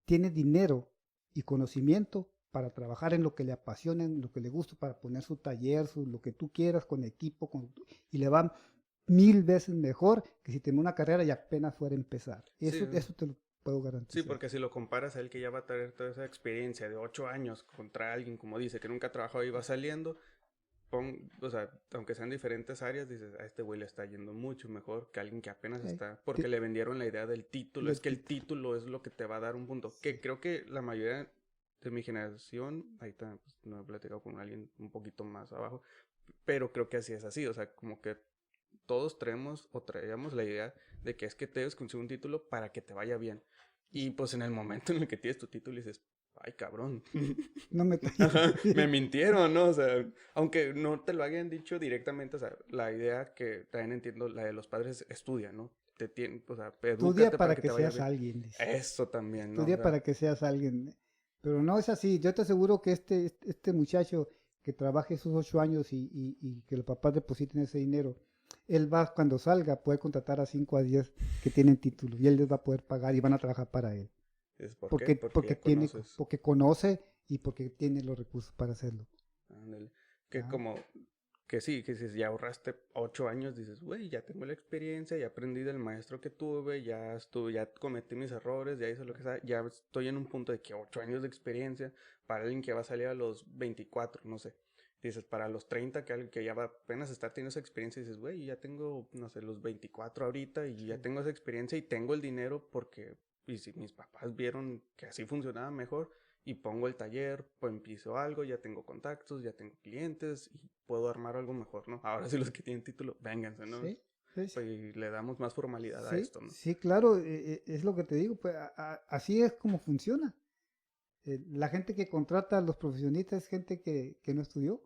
tiene dinero y conocimiento para trabajar en lo que le apasiona, en lo que le gusta, para poner su taller, lo que tú quieras, con equipo, y le van 1000 veces mejor que si tenía una carrera y apenas fuera a empezar. Eso te lo puedo garantizar. Sí, porque si lo comparas a él que ya va a tener toda esa experiencia de 8 años contra alguien, como dice, que nunca ha trabajado y va saliendo, o sea, aunque sean diferentes áreas, dices, a este güey le está yendo mucho mejor que alguien que apenas Sí. está, porque le vendieron la idea del título, Del es que el título es lo que te va a dar un punto, Sí. que creo que la mayoría de mi generación, ahí está, pues, no he platicado con alguien un poquito más abajo, pero creo que así es así, o sea, como que todos traíamos la idea de que es que te debes conseguir un título para que te vaya bien. Y pues en el momento en el que tienes tu título dices, ay cabrón, No me está yendo me bien. mintieron, ¿no? O sea, aunque no te lo hayan dicho directamente, o sea, la idea que también entiendo, la de los padres, estudia, ¿no? O sea, Estudia edúcate para para que que te vaya seas bien. alguien, dice. Eso también, ¿no? O Estudia sea, para que seas alguien. Pero no es así. Yo te aseguro que este muchacho que trabaje esos 8 años y que los papás depositen ese dinero, él va cuando salga a poder contratar a 5 a 10 que tienen título y él les va a poder pagar y van a trabajar para él. ¿es por qué? Porque ya Tiene, conoces. porque conoce y porque tiene los recursos para hacerlo. Ándale. Que ¿Ah? como, que sí, que si ya ahorraste 8 años, dices, güey, ya tengo la experiencia, ya aprendí del maestro que tuve, ya estuve, ya cometí mis errores, ya hice lo que sea, ya estoy en un punto de que 8 años de experiencia para alguien que va a salir a los 24, no sé. Dices, para los 30, que alguien que ya va apenas estar teniendo esa experiencia, dices, güey, ya tengo, no sé, los 24 ahorita y ya Sí. tengo esa experiencia y tengo el dinero porque, y si mis papás vieron que así funcionaba mejor, y pongo el taller, pues empiezo algo, ya tengo contactos, ya tengo clientes y puedo armar algo mejor, ¿no? Ahora sí los que tienen título, vénganse, ¿no? Sí, sí, sí. Pues y le damos más formalidad a Sí, esto, ¿no? sí, claro, es lo que te digo, pues así es como funciona. La gente que contrata a los profesionistas es gente que no estudió,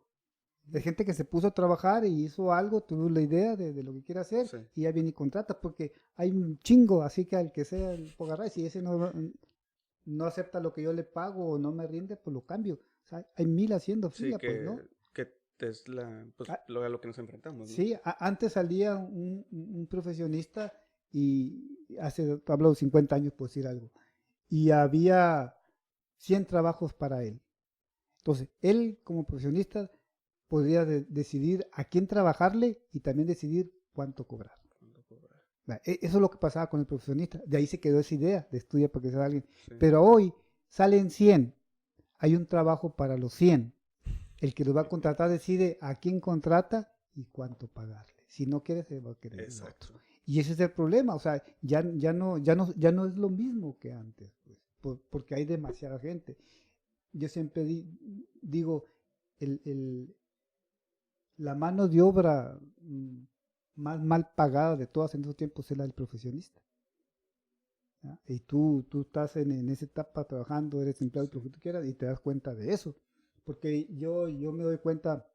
es gente que se puso a trabajar y hizo algo, tuvo la idea de lo que quiere hacer Sí, y ya viene y contrata, porque hay un chingo, así que al que sea el Pogarray, si ese no acepta lo que yo le pago o no me rinde, pues lo cambio. O sea, hay mil haciendo sí fila, pues, ¿no? que es pues, Ah, a lo que nos enfrentamos, ¿no? sí, antes salía un profesionista y hace, hablo de 50 años por decir algo, y había 100 trabajos para él. Entonces, él como profesionista podría decidir a quién trabajarle y también decidir cuánto cobrar. ¿Cuánto cobrar? Eso es lo que pasaba con el profesionista. De ahí se quedó esa idea de estudiar para que sea alguien. Sí. Pero hoy salen 100. Hay un trabajo para los 100. El que los va a contratar decide a quién contrata y cuánto pagarle. Si no quiere, se va a querer el otro. Exacto. Y ese es el problema. O sea, ya no es lo mismo que antes, pues, porque hay demasiada gente. Yo siempre digo, el, el, la mano de obra más mal pagada de todas en esos tiempos es la del profesionista. ¿Ya? Y tú estás en esa etapa trabajando, eres empleado y Sí. lo que tú quieras y te das cuenta de eso. Porque yo me doy cuenta,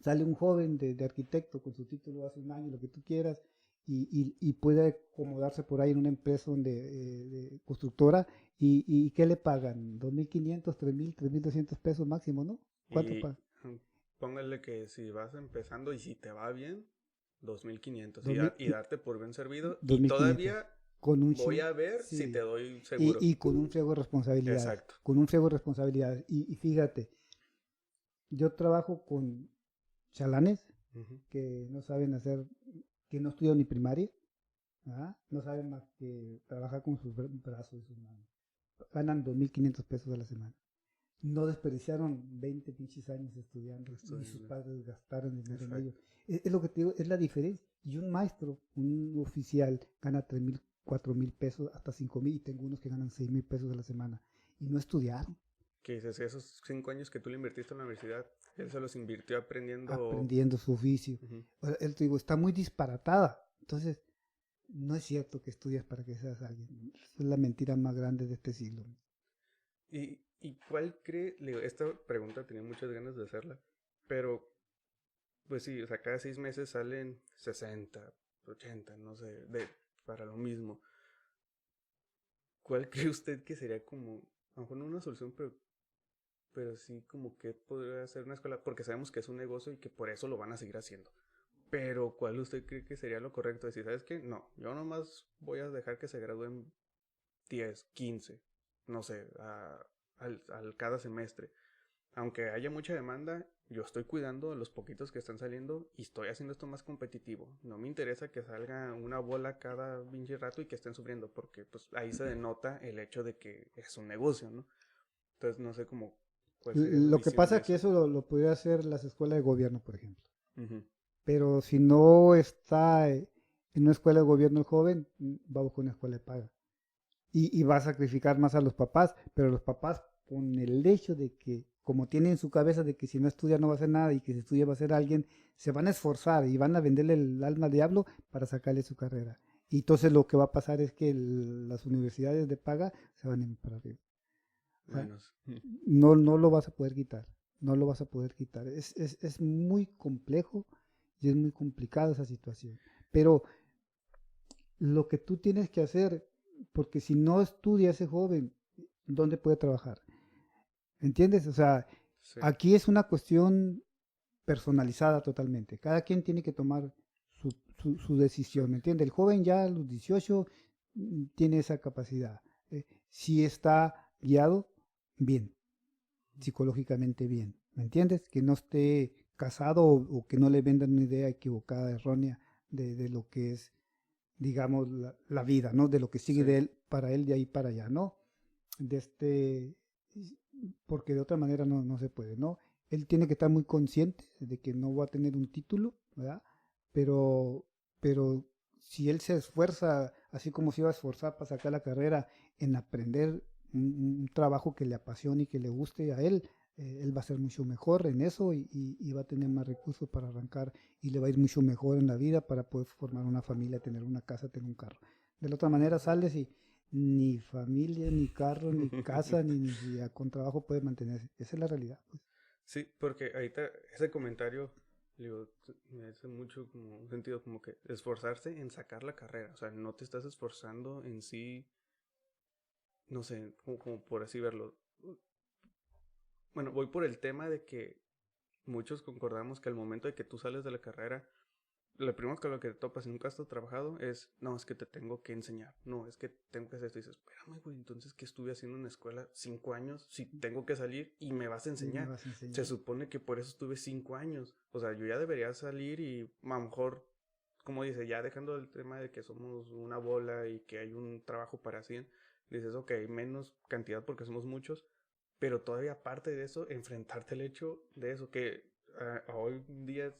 sale un joven de arquitecto con su título hace un año, lo que tú quieras, y puede acomodarse por ahí en una empresa de constructora y ¿qué le pagan? 2.500, 3.000, 3.200 pesos máximo, ¿no? ¿Cuánto Y pagan? póngale que si vas empezando y si te va bien, 2.500 2.000, y darte por bien servido y 2.500. todavía Con un voy a ver si te sí. doy seguro. Y con un friego de responsabilidades. Exacto. Con un friego de responsabilidades. Y fíjate, yo trabajo con chalanes Ujú. que no saben hacer, que no estudian ni primaria, ¿ah? No saben más que trabajar con sus brazos y sus manos. Ganan 2.500 pesos a la semana. No desperdiciaron 20 pinches años estudiando, ni sus Estudiando. padres gastaron dinero en ello. Exacto. Es lo que te digo, es la diferencia. Y un maestro, un oficial, gana 3.000, 4.000 pesos, hasta 5.000, y tengo unos que ganan 6.000 pesos a la semana. Y no estudiaron, Que dices, esos 5 años que tú le invertiste en la universidad, él se los invirtió aprendiendo. aprendiendo su oficio. Ujú. O sea, te digo, está muy disparatada. Entonces, no es cierto que estudias para que seas alguien. Es la mentira más grande de este siglo. ¿Y cuál cree? Le digo, esta pregunta tenía muchas ganas de hacerla, pero pues sí, o sea, cada 6 meses salen 60, 80, no sé, para lo mismo. ¿Cuál cree usted que sería como, a lo mejor no una solución, pero sí como que podría ser una escuela? Porque sabemos que es un negocio y que por eso lo van a seguir haciendo. Pero ¿cuál usted cree que sería lo correcto? Decir, ¿sabes qué? No, yo nomás voy a dejar que se gradúen 10, 15, no sé, al cada semestre. Aunque haya mucha demanda, yo estoy cuidando a los poquitos que están saliendo y estoy haciendo esto más competitivo. No me interesa que salga una bola cada pinche rato y que estén sufriendo, porque pues ahí se denota el hecho de que es un negocio, ¿no? Entonces no sé cómo ¿Cuál sería su Lo que visión pasa de es que eso? eso lo podría hacer las escuelas de gobierno, por ejemplo. Ujú. Pero si no está en una escuela de gobierno el joven, va a buscar una escuela de paga. Y va a sacrificar más a los papás, pero los papás con el hecho de que, como tienen en su cabeza de que si no estudia no va a hacer nada y que si estudia va a ser alguien, se van a esforzar y van a venderle el alma al diablo para sacarle su carrera. Y entonces lo que va a pasar es que las universidades de paga se van a ir para arriba. O sea, Menos. no lo vas a poder quitar, no lo vas a poder quitar. Es muy complejo y es muy complicada esa situación. Pero lo que tú tienes que hacer, porque si no estudia ese joven, ¿dónde puede trabajar? ¿Entiendes? O sea, Sí. aquí es una cuestión personalizada totalmente. Cada quien tiene que tomar su Sí. decisión, ¿me entiendes? El joven ya a los 18 tiene esa capacidad. Si está guiado, bien, psicológicamente bien, ¿me entiendes? Que no esté casado o que no le vendan una idea equivocada, errónea de lo que es, digamos, la vida, ¿no? De lo que sigue Sí. de él, para él, de ahí para allá, ¿no? De este, porque de otra manera no se puede, ¿no? Él tiene que estar muy consciente de que no va a tener un título, ¿verdad? Pero, pero si él se esfuerza, así como se iba a esforzar para sacar la carrera, en aprender un trabajo que le apasione y que le guste a él va a ser mucho mejor en eso y va a tener más recursos para arrancar y le va a ir mucho mejor en la vida para poder formar una familia, tener una casa, tener un carro. De la otra manera sales y ni familia, ni carro, ni casa, ni siquiera con trabajo puede mantenerse. Esa es la realidad, pues. Sí, porque ahorita ese comentario, digo, me hace mucho como un sentido como que esforzarse en sacar la carrera, o sea, no te estás esforzando en sí, no sé, como por así verlo. Bueno, voy por el tema de que muchos concordamos que al momento de que tú sales de la carrera, lo primero que lo que te topas si nunca has trabajado es, no, es que te tengo que enseñar, no, es que tengo que hacer esto. Y dices, espérame, güey, entonces, ¿qué estuve haciendo en la escuela 5 años si tengo que salir y me vas a Y me enseñar? vas a Se enseñar. supone que por eso estuve 5 años. O sea, yo ya debería salir y a lo mejor, como dice, ya dejando el tema de que somos una bola y que hay un trabajo para 100, dices, ok, menos cantidad porque somos muchos, pero todavía aparte de eso, enfrentarte el hecho de eso, que hoy en día es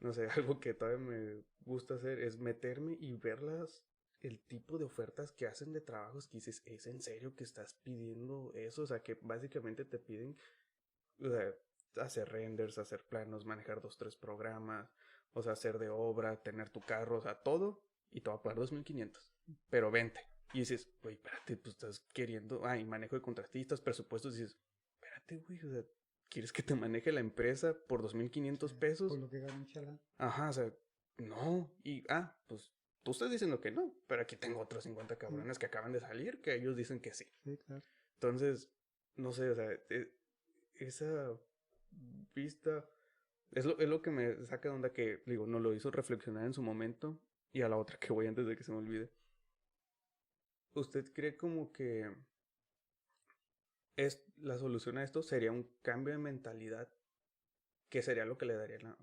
no sé, algo que todavía me gusta hacer es meterme y verlas, el tipo de ofertas que hacen de trabajos que dices, ¿es en serio que estás pidiendo eso? O sea, que básicamente te piden, o sea, hacer renders, hacer planos, manejar dos, tres programas, o sea, hacer de obra, tener tu carro, o sea, todo, y te va a pagar 2,500, pero vente. Y dices, güey, espérate, pues estás queriendo, y manejo de contratistas, presupuestos, y dices, espérate, güey, o sea, ¿quieres que te maneje la empresa por 2,500 Por pesos? lo que gana un chalán. Ajá, o sea, no. Y, pues tú estás diciendo que no, pero aquí tengo otros 50 Sí, cabrones que acaban de salir que ellos dicen que sí. sí, claro. Entonces, no sé, o sea, esa vista es lo que me saca de onda que, digo, no lo hizo reflexionar en su momento y a la otra que voy antes de que se me olvide. ¿Usted cree como que la solución a esto sería un cambio de mentalidad que sería lo que le daría no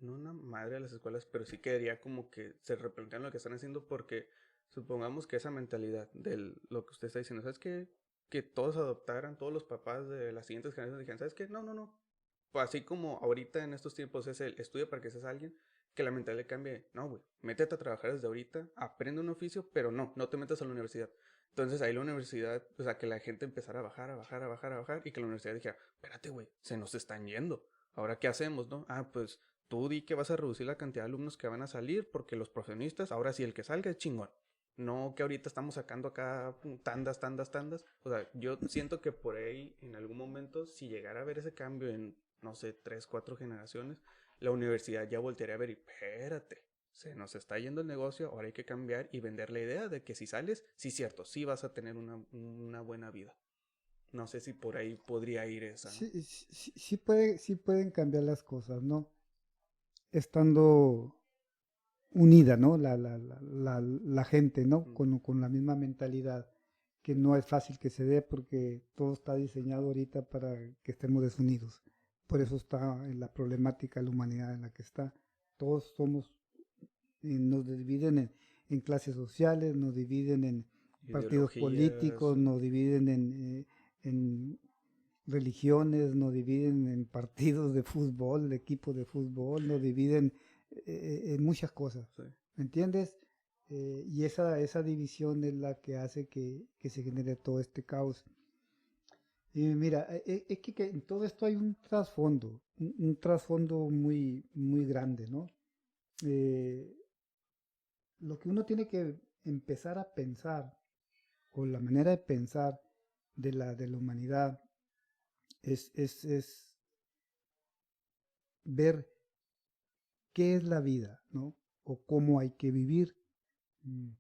una madre a las escuelas, pero sí quedaría como que se replantean lo que están haciendo porque supongamos que esa mentalidad de lo que usted está diciendo, ¿sabes qué? Que todos adoptaran, todos los papás de las siguientes generaciones dijeran, ¿sabes qué? No, no, no. Pues así como ahorita en estos tiempos es el estudia para que seas alguien, que la mentalidad cambie. No, güey, métete a trabajar desde ahorita, aprende un oficio, pero no te metas a la universidad. Entonces ahí la universidad, o sea, que la gente empezara a bajar, a bajar, a bajar, a bajar, y que la universidad dijera, espérate, güey, se nos están yendo. Ahora, ¿qué hacemos, no? Pues tú di que vas a reducir la cantidad de alumnos que van a salir porque los profesionistas, ahora sí el que salga es chingón. No que ahorita estamos sacando acá tandas, tandas, tandas. O sea, yo siento que por ahí en algún momento, si llegara a ver ese cambio en, no sé, 3, 4 generaciones, la universidad ya voltearía a ver y espérate, se nos está yendo el negocio, ahora hay que cambiar y vender la idea de que si sales, sí cierto, sí vas a tener una buena vida. No sé si por ahí podría ir esa, ¿no? Sí, sí pueden cambiar las cosas, ¿no? Estando unida, ¿no? La gente, ¿no? Mm. Con la misma mentalidad, que no es fácil que se dé porque todo está diseñado ahorita para que estemos desunidos. Por eso está en la problemática de la humanidad en la que está. Todos somos, nos dividen en clases sociales, nos dividen en partidos Ideologías. políticos, nos dividen en religiones, nos dividen en partidos de fútbol, de equipos de fútbol, nos dividen en muchas cosas, Sí. ¿me entiendes? Y esa división es la que hace que se genere todo este caos. Y mira, es que en todo esto hay un trasfondo, un trasfondo muy, muy grande, ¿no? Eh, lo que uno tiene que empezar a pensar, o la manera de pensar de la humanidad, es ver qué es la vida, ¿no? O cómo hay que vivir, mm,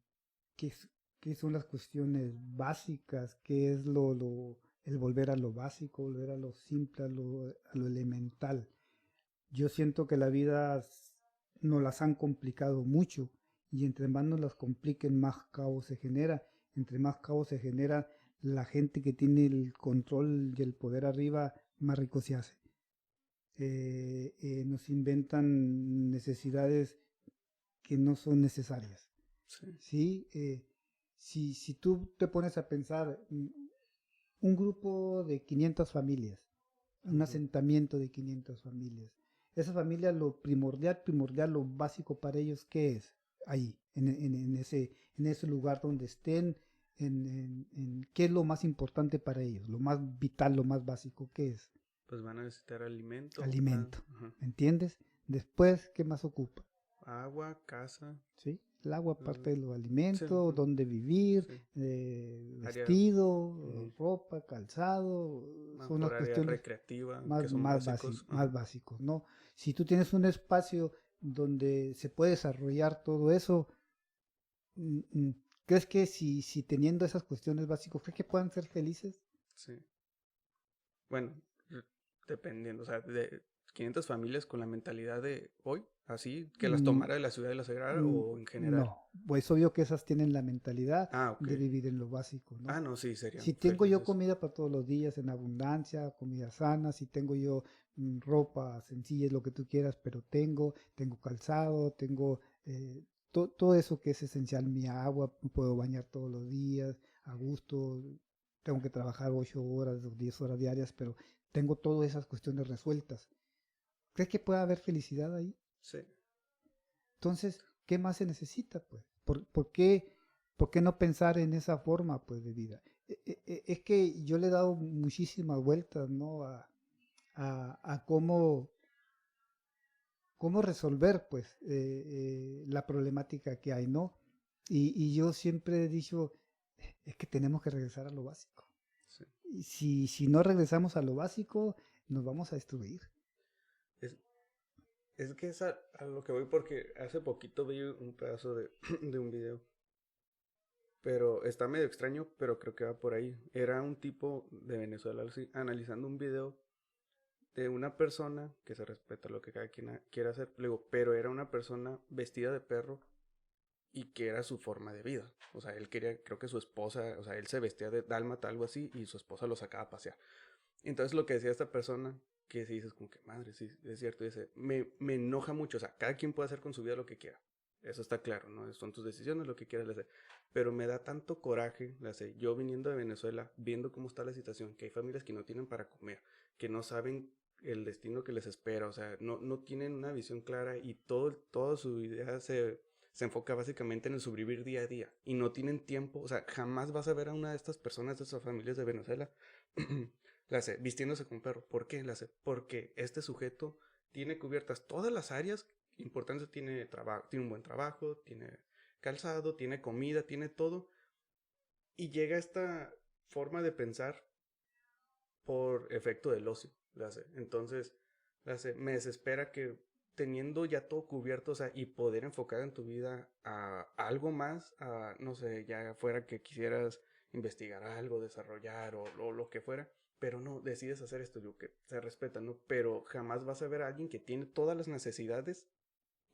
qué, qué son las cuestiones básicas, qué es el volver a lo básico, volver a lo simple, a lo elemental. Yo siento que la vida nos las han complicado mucho y entre más nos las compliquen, más caos se genera. Entre más caos se genera, la gente que tiene el control y el poder arriba, más rico se hace. Nos inventan necesidades que no son necesarias. Sí. ¿Sí? Si tú te pones a pensar, un grupo de 500 familias, un asentamiento de 500 familias, esa familia lo primordial, lo básico para ellos, ¿qué es? Ahí, en ese lugar donde estén, ¿qué es lo más importante para ellos? Lo más vital, lo más básico, ¿qué es? Pues van a necesitar alimento. Alimento, Ajá. ¿me entiendes? Después, ¿qué más ocupa? Agua, casa. ¿Sí? El agua, parte de los alimentos, Sí. donde vivir, Sí. Área. vestido, ropa, calzado, son las Por área cuestiones recreativa, más, que son más, básicos. más Ajá. básicos, ¿no? Si tú tienes un espacio donde se puede desarrollar todo eso, mm, mm, ¿crees que si teniendo esas cuestiones básicas, crees que puedan ser felices? Sí. Bueno, dependiendo, o sea, de 500 familias con la mentalidad de hoy, así, que las Mm, tomara de la ciudad y las agregara, o en general. no, pues obvio que esas tienen la mentalidad Ah, ok. de vivir en lo básico, ¿no? Ah, no, sí, serían Si tengo yo felices. comida para todos los días en abundancia, comida sana, si tengo yo ropa sencilla, es lo que tú quieras, pero tengo calzado, tengo todo eso que es esencial, mi agua, me puedo bañar todos los días, a gusto, tengo que trabajar 8 horas o 10 horas diarias, pero tengo todas esas cuestiones resueltas. ¿Crees que puede haber felicidad ahí? Sí. Entonces, ¿qué más se necesita, pues? ¿Por qué no pensar en esa forma, pues, de vida? Es que yo le he dado muchísimas vueltas, ¿no? A cómo resolver, pues, la problemática que hay, ¿no? Y yo siempre he dicho, es que tenemos que regresar a lo básico. Sí. Y si no regresamos a lo básico, nos vamos a destruir. Es, es que es a lo que voy porque hace poquito vi un pedazo de un video. Pero está medio extraño, pero creo que va por ahí. Era un tipo de Venezuela así, analizando un video de una persona que se respeta lo que cada quien quiera hacer. Le digo, pero era una persona vestida de perro y que era su forma de vida. O sea, él quería, creo que su esposa, o sea, él se vestía de dálmata, algo así, y su esposa lo sacaba a pasear. Entonces lo que decía esta persona, que si dices como que madre, sí, es cierto, dice, me enoja mucho, o sea, cada quien puede hacer con su vida lo que quiera. Eso está claro, ¿no? Son tus decisiones, lo que quieras hacer. Pero me da tanto coraje, yo viniendo de Venezuela, viendo cómo está la situación, que hay familias que no tienen para comer, que no saben el destino que les espera, o sea, no tienen una visión clara y toda su idea se enfoca básicamente en el sobrevivir día a día y no tienen tiempo, o sea, jamás vas a ver a una de estas personas, de esas familias de Venezuela, vistiéndose como perro. ¿Por qué? Porque este sujeto tiene cubiertas todas las áreas importantes, tiene un buen trabajo, tiene calzado, tiene comida, tiene todo, y llega a esta forma de pensar por efecto del ocio. Entonces, me desespera que teniendo ya todo cubierto, o sea, y poder enfocar en tu vida a algo más, a, no sé, ya fuera que quisieras investigar algo, desarrollar o lo que fuera, pero no, decides hacer esto, yo que se respeta, ¿no? Pero jamás vas a ver a alguien que tiene todas las necesidades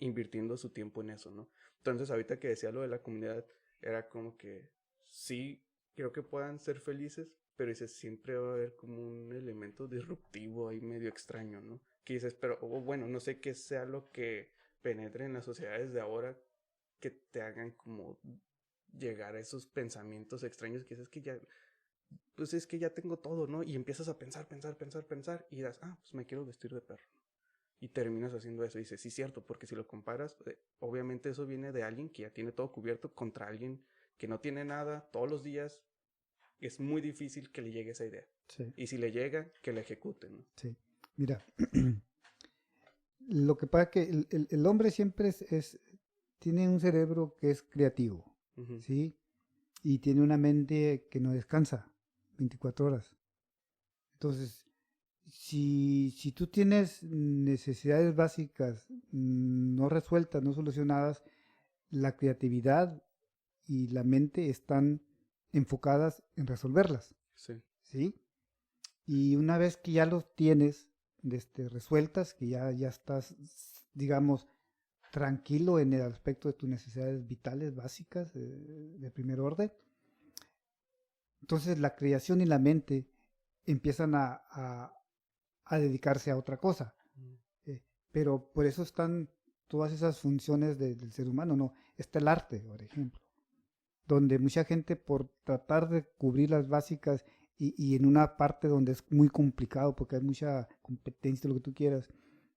invirtiendo su tiempo en eso, ¿no? Entonces, ahorita que decía lo de la comunidad, era como que sí, creo que puedan ser felices, pero dices, siempre va a haber como un elemento disruptivo ahí medio extraño, ¿no? Que dices, pero bueno, no sé qué sea lo que penetre en las sociedades de ahora que te hagan como llegar a esos pensamientos extraños que dices que ya pues es que ya tengo todo, ¿no? Y empiezas a pensar, y dirás, pues me quiero vestir de perro. Y terminas haciendo eso y dices, sí, cierto, porque si lo comparas, obviamente eso viene de alguien que ya tiene todo cubierto contra alguien que no tiene nada todos los días. Es muy difícil que le llegue esa idea. Sí. Y si le llega, que la ejecuten, ¿no? Sí. Mira, lo que pasa es que el hombre siempre tiene un cerebro que es creativo, Uh-huh. ¿sí? Y tiene una mente que no descansa 24 horas. Entonces, si tú tienes necesidades básicas no resueltas, no solucionadas, la creatividad y la mente están enfocadas en resolverlas, Sí. ¿sí? Y una vez que ya los tienes resueltas, que ya estás, digamos, tranquilo en el aspecto de tus necesidades vitales básicas de primer orden, entonces la creación y la mente empiezan a dedicarse a otra cosa. Pero por eso están todas esas funciones del ser humano, ¿no? Está el arte, por ejemplo, donde mucha gente por tratar de cubrir las básicas y en una parte donde es muy complicado porque hay mucha competencia, lo que tú quieras,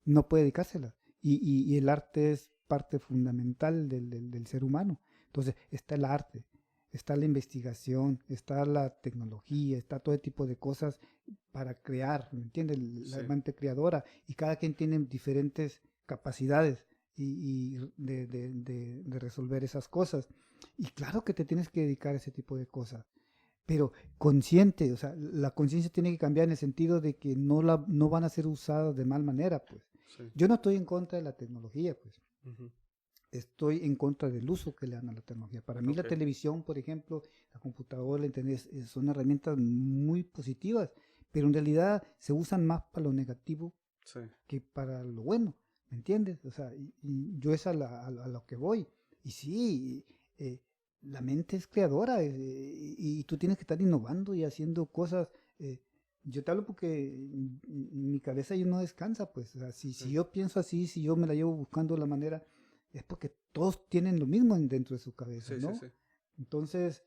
no puede dedicársela. Y el arte es parte fundamental del ser humano. Entonces está el arte, está la investigación, está la tecnología, está todo tipo de cosas para crear, ¿me entiendes? La Sí. mente creadora, y cada quien tiene diferentes capacidades y de resolver esas cosas. Y claro que te tienes que dedicar a ese tipo de cosas, pero consciente, o sea, la conciencia tiene que cambiar en el sentido de que no van a ser usadas de mal manera, pues. Sí. Yo no estoy en contra de la tecnología, pues. Uh-huh. Estoy en contra del uso que le dan a la tecnología. Para mí la televisión, por ejemplo, la computadora, la internet, son herramientas muy positivas, pero en realidad se usan más para lo negativo que para lo bueno, ¿me entiendes? O sea, y yo es a lo que voy. Y sí, la mente es creadora, y tú tienes que estar innovando y haciendo cosas. Yo te hablo porque mi cabeza yo no descansa, pues. O sea, si yo pienso así, si yo me la llevo buscando la manera, es porque todos tienen lo mismo dentro de su cabeza, ¿no? Sí. Entonces,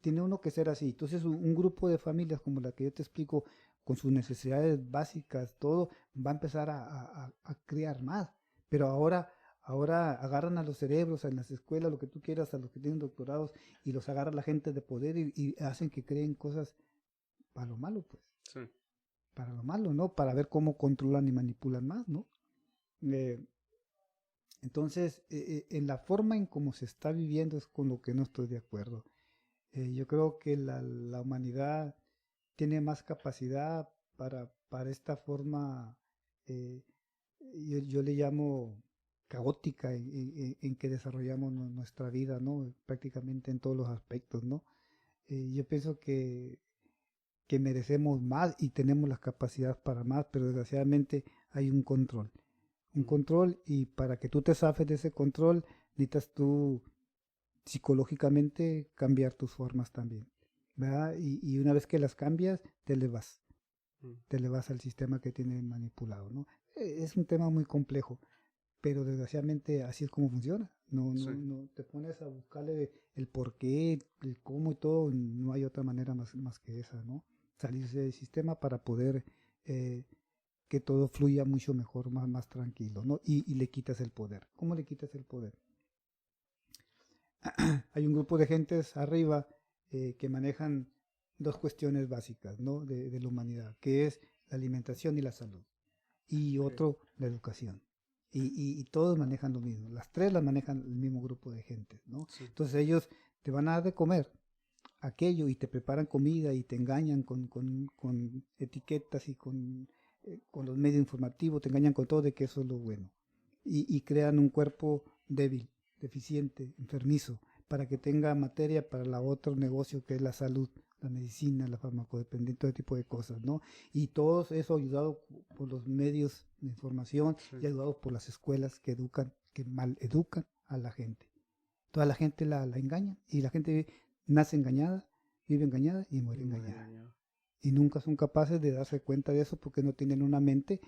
tiene uno que ser así. Entonces, un grupo de familias como la que yo te explico, con sus necesidades básicas, todo, va a empezar a crear más. Pero ahora agarran a los cerebros en las escuelas, lo que tú quieras, a los que tienen doctorados, y los agarra la gente de poder y hacen que creen cosas para lo malo, pues. Sí. Para lo malo, ¿no? Para ver cómo controlan y manipulan más, ¿no? Entonces, en la forma en cómo se está viviendo es con lo que no estoy de acuerdo. Yo creo que la humanidad tiene más capacidad para esta forma, eh, yo le llamo caótica, en que desarrollamos nuestra vida, ¿no? Prácticamente en todos los aspectos, ¿no? Yo pienso que merecemos más y tenemos las capacidades para más, pero desgraciadamente hay un control. Y para que tú te zafes de ese control, necesitas tú psicológicamente cambiar tus formas también, ¿verdad? Y una vez que las cambias, te le vas al sistema que tiene manipulado, ¿no? Es un tema muy complejo, pero desgraciadamente así es como funciona. No te pones a buscarle el por qué, el cómo y todo, no hay otra manera más que esa, ¿no? Salirse del sistema para poder que todo fluya mucho mejor, más tranquilo, ¿no? Y le quitas el poder. ¿Cómo le quitas el poder? Hay un grupo de gentes arriba que manejan dos cuestiones básicas, ¿no? de la humanidad, que es la alimentación y la salud, y otro, la educación. Y todos manejan lo mismo, las tres las manejan el mismo grupo de gente, ¿no? Sí. Entonces ellos te van a dar de comer aquello y te preparan comida y te engañan con etiquetas y con los medios informativos, te engañan con todo de que eso es lo bueno. Y crean un cuerpo débil, deficiente, enfermizo, para que tenga materia para el otro negocio que es la salud, la medicina, la farmacodependencia, todo tipo de cosas, ¿no? Y todo eso ayudado por los medios de información y ayudado por las escuelas que mal educan a la gente. Toda la gente la engaña y la gente nace engañada, vive engañada y muere engañada. Y nunca son capaces de darse cuenta de eso porque no tienen una mente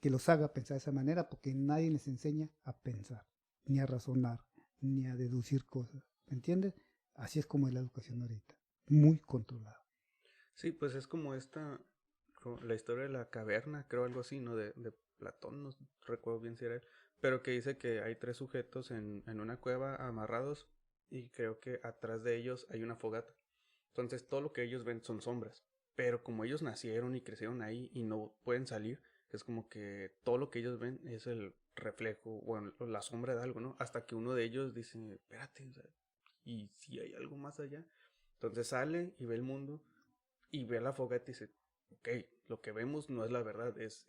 que los haga pensar de esa manera, porque nadie les enseña a pensar, ni a razonar, ni a deducir cosas. ¿Me entiendes? Así es como es la educación ahorita. muy controlado. Sí, pues es como la historia de la caverna, creo algo así, ¿no? De Platón, no recuerdo bien si era él, pero que dice que hay tres sujetos en una cueva amarrados y creo que atrás de ellos hay una fogata. Entonces todo lo que ellos ven son sombras, pero como ellos nacieron y crecieron ahí y no pueden salir, es como que todo lo que ellos ven es el reflejo o la sombra de algo, ¿no? Hasta que uno de ellos dice, espérate, o sea, ¿y si hay algo más allá? Entonces sale y ve el mundo y ve a la fogata y dice, ok, lo que vemos no es la verdad, es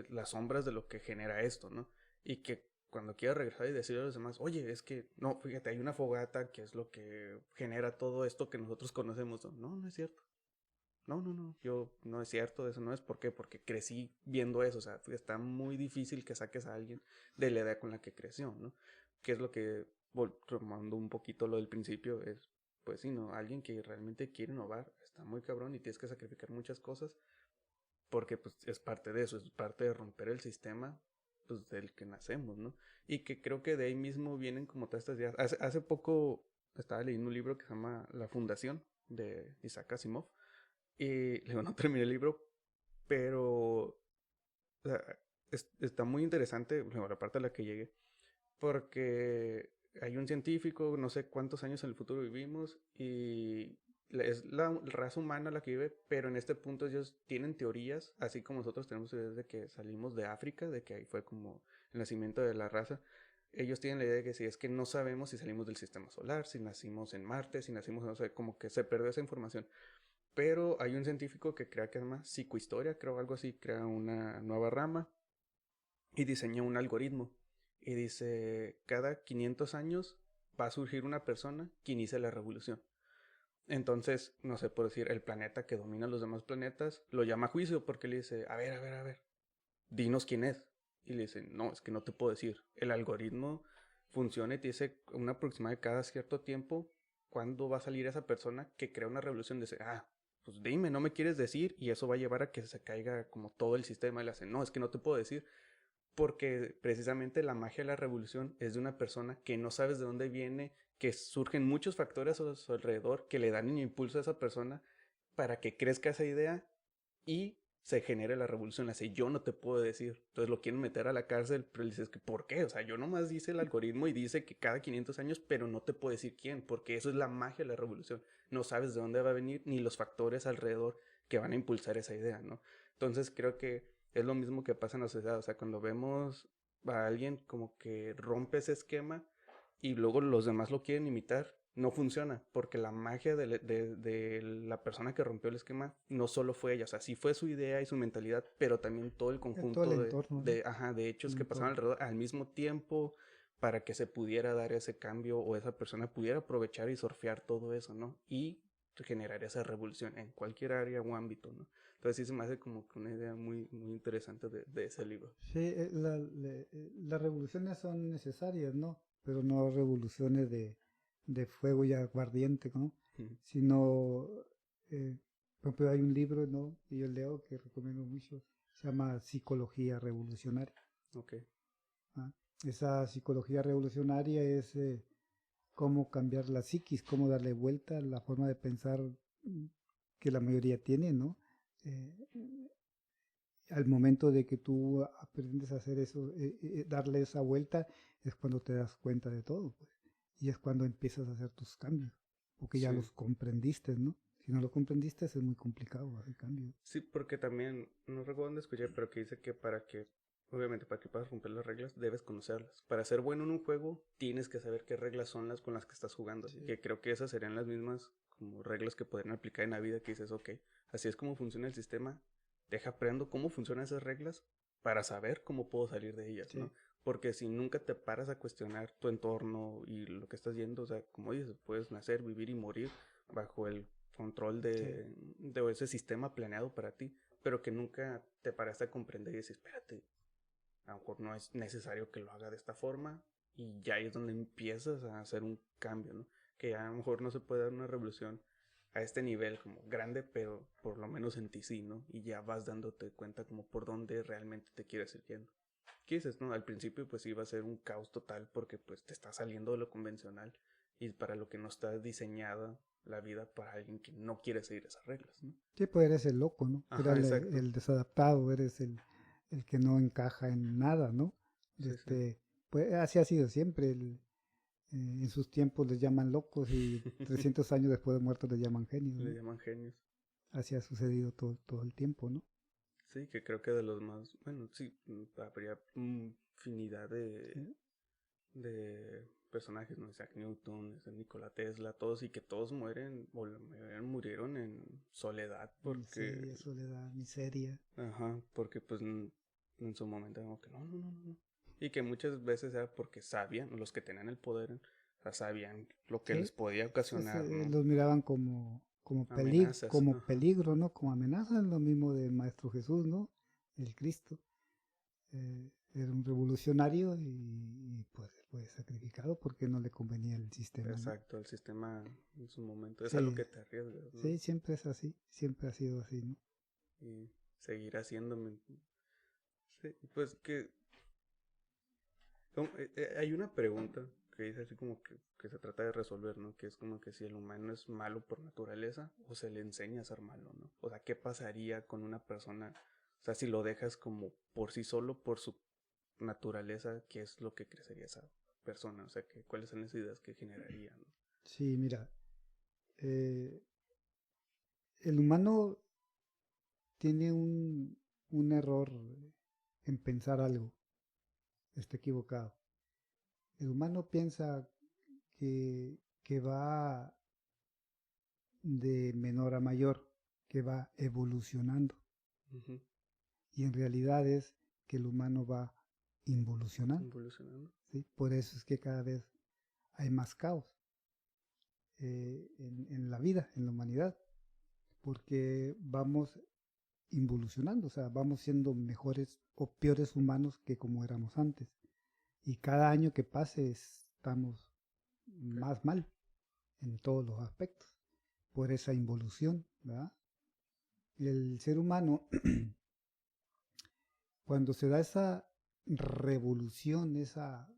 las sombras de lo que genera esto, ¿no? Y que cuando quiera regresar y decirle a los demás, oye, es que, no, fíjate, hay una fogata que es lo que genera todo esto que nosotros conocemos, no, no, no es cierto. No, no, no, yo no es cierto, eso no es. ¿Por qué? Porque crecí viendo eso, o sea, está muy difícil que saques a alguien de la edad con la que creció, ¿no? Que es lo que, tomando un poquito lo del principio, es, pues sí, ¿no? Alguien que realmente quiere innovar, está muy cabrón y tienes que sacrificar muchas cosas porque pues es parte de eso, es parte de romper el sistema pues del que nacemos, ¿no? Y que creo que de ahí mismo vienen como todas estas ideas. Hace poco estaba leyendo un libro que se llama La Fundación de Isaac Asimov y luego no terminé el libro, pero o sea, está muy interesante, bueno, la parte a la que llegué, porque hay un científico, no sé cuántos años en el futuro vivimos, y es la raza humana la que vive, pero en este punto ellos tienen teorías, así como nosotros tenemos teorías de que salimos de África, de que ahí fue como el nacimiento de la raza. Ellos tienen la idea de que si es que no sabemos si salimos del sistema solar, si nacimos en Marte, si nacimos, no sé, como que se perdió esa información. Pero hay un científico que crea que se llama psicohistoria, creo algo así, crea una nueva rama y diseñó un algoritmo. Y dice, cada 500 años va a surgir una persona que inicie la revolución. Entonces, no sé, por decir, el planeta que domina los demás planetas lo llama a juicio porque le dice, a ver, dinos quién es. Y le dice, no, es que no te puedo decir. El algoritmo funciona y te dice una aproximada de cada cierto tiempo cuándo va a salir esa persona que crea una revolución. Dice, pues dime, no me quieres decir y eso va a llevar a que se caiga como todo el sistema. Y le hace, no, es que no te puedo decir porque precisamente la magia de la revolución es de una persona que no sabes de dónde viene, que surgen muchos factores a su alrededor que le dan un impulso a esa persona para que crezca esa idea y se genere la revolución. Así yo no te puedo decir. Entonces lo quieren meter a la cárcel, pero le dices que ¿por qué? O sea, yo nomás dice el algoritmo y dice que cada 500 años, pero no te puedo decir quién, porque eso es la magia de la revolución. No sabes de dónde va a venir ni los factores alrededor que van a impulsar esa idea, ¿no? Entonces creo que es lo mismo que pasa en la sociedad. O sea, cuando vemos a alguien como que rompe ese esquema y luego los demás lo quieren imitar, no funciona, porque la magia de la persona que rompió el esquema no solo fue ella, o sea, sí fue su idea y su mentalidad, pero también todo el Todo el conjunto entorno, ¿no? de hechos El que pasaban entorno. alrededor al mismo tiempo para que se pudiera dar ese cambio o esa persona pudiera aprovechar y surfear todo eso, ¿no? Y generar esa revolución en cualquier área o ámbito, ¿no? Entonces sí se me hace como que una idea muy, muy interesante de ese libro. Sí, las revoluciones son necesarias, ¿no? Pero no revoluciones de fuego y aguardiente, ¿no? Ujú. Sino, eh, por ejemplo, hay un libro, ¿no? Que yo leo que recomiendo mucho, se llama Psicología Revolucionaria. Ok, ¿Ah? Esa psicología revolucionaria es cómo cambiar la psiquis, cómo darle vuelta a la forma de pensar que la mayoría tiene, ¿no? Eh, Al momento de que tú aprendes a hacer eso, darle esa vuelta, es cuando te das cuenta de todo, pues. Y es cuando empiezas a hacer tus cambios, porque ya sí. los comprendiste, ¿no? Si no lo comprendiste, es muy complicado hacer cambios. Sí, porque también, no recuerdo dónde escuché, pero que dice que obviamente para que puedas romper las reglas, debes conocerlas. Para ser bueno en un juego, tienes que saber qué reglas son las con las que estás jugando. Sí, Que creo que esas serían las mismas como reglas que podrían aplicar en la vida, que dices, ok, así es como funciona el sistema, deja aprendo cómo funcionan esas reglas para saber cómo puedo salir de ellas, sí, ¿no? Porque si nunca te paras a cuestionar tu entorno y lo que estás yendo, o sea, como dices, puedes nacer, vivir y morir bajo el control sí. de ese sistema planeado para ti, pero que nunca te paraste a comprender y decir, espérate, a lo mejor no es necesario que lo haga de esta forma y ya ahí es donde empiezas a hacer un cambio, ¿no? Que a lo mejor no se puede dar una revolución a este nivel como grande, pero por lo menos en ti sí, ¿no? Y ya vas dándote cuenta como por dónde realmente te quieres ir yendo. ¿Qué dices, no? Al principio pues iba a ser un caos total porque pues te está saliendo de lo convencional y para lo que no está diseñada la vida para alguien que no quiere seguir esas reglas, ¿no? Sí, pues eres el loco, ¿no? Ajá, Eres exacto. el desadaptado, eres el que no encaja en nada, ¿no? Sí, sí. Pues así ha sido siempre. En sus tiempos les llaman locos y 300 años después de muertos les llaman genios, Le ¿no? llaman genios. Así ha sucedido todo el tiempo, ¿no? Sí, que creo que de los más, bueno, sí, habría infinidad Sí, de personajes, ¿no? Isaac Newton, Nikola Tesla, todos, y que todos mueren, o murieron en soledad porque, miseria, soledad, miseria. ajá, porque pues en su momento como que no, no, no, no, no. Y que muchas veces era porque sabían, los que tenían el poder, o sea, sabían lo que les Sí, podía ocasionar, ¿no? los miraban Amenazas, como ajá. peligro, ¿no? Como amenaza, lo mismo del Maestro Jesús, ¿no? El Cristo. Era un revolucionario y pues fue sacrificado porque no le convenía el sistema, ¿no? Exacto, el sistema en su momento es algo Sí, que te arriesgas, ¿no? sí, siempre es así, siempre ha sido así, ¿no? Y seguir haciéndome. Sí, pues que hay una pregunta que dice así como que se trata de resolver, ¿no? Que es como que si el humano es malo por naturaleza o se le enseña a ser malo, ¿no? O sea, ¿qué pasaría con una persona? O sea, si lo dejas como por sí solo, por su naturaleza, ¿qué es lo que crecería esa persona? O sea, ¿cuáles son las ideas que generaría, ¿no? Sí, mira, eh, el humano tiene un error en pensar algo, está equivocado. El humano piensa que va de menor a mayor, que va evolucionando. Ujú. Y en realidad es que el humano va involucionando. Evolucionando. ¿Sí? Por eso es que cada vez hay más caos en la vida, en la humanidad, porque vamos involucionando, o sea, vamos siendo mejores o peores humanos que como éramos antes. Y cada año que pase estamos Okay. más mal en todos los aspectos por esa involución, ¿verdad? El ser humano, cuando se da esa revolución, esa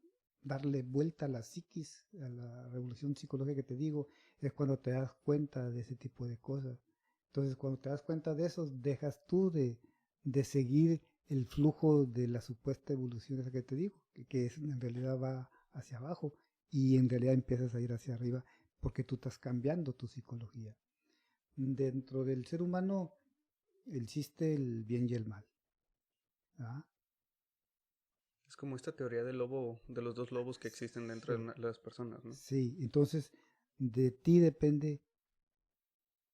darle vuelta a la psiquis, a la revolución psicológica que te digo, es cuando te das cuenta de ese tipo de cosas. Entonces, cuando te das cuenta de eso, dejas tú de seguir el flujo de la supuesta evolución esa que te digo, en realidad va hacia abajo y en realidad empiezas a ir hacia arriba porque tú estás cambiando tu psicología. Dentro del ser humano existe el bien y el mal. ¿Ah? Es como esta teoría del lobo, de los dos lobos que existen dentro de Sí, las personas, ¿no? sí, entonces de ti depende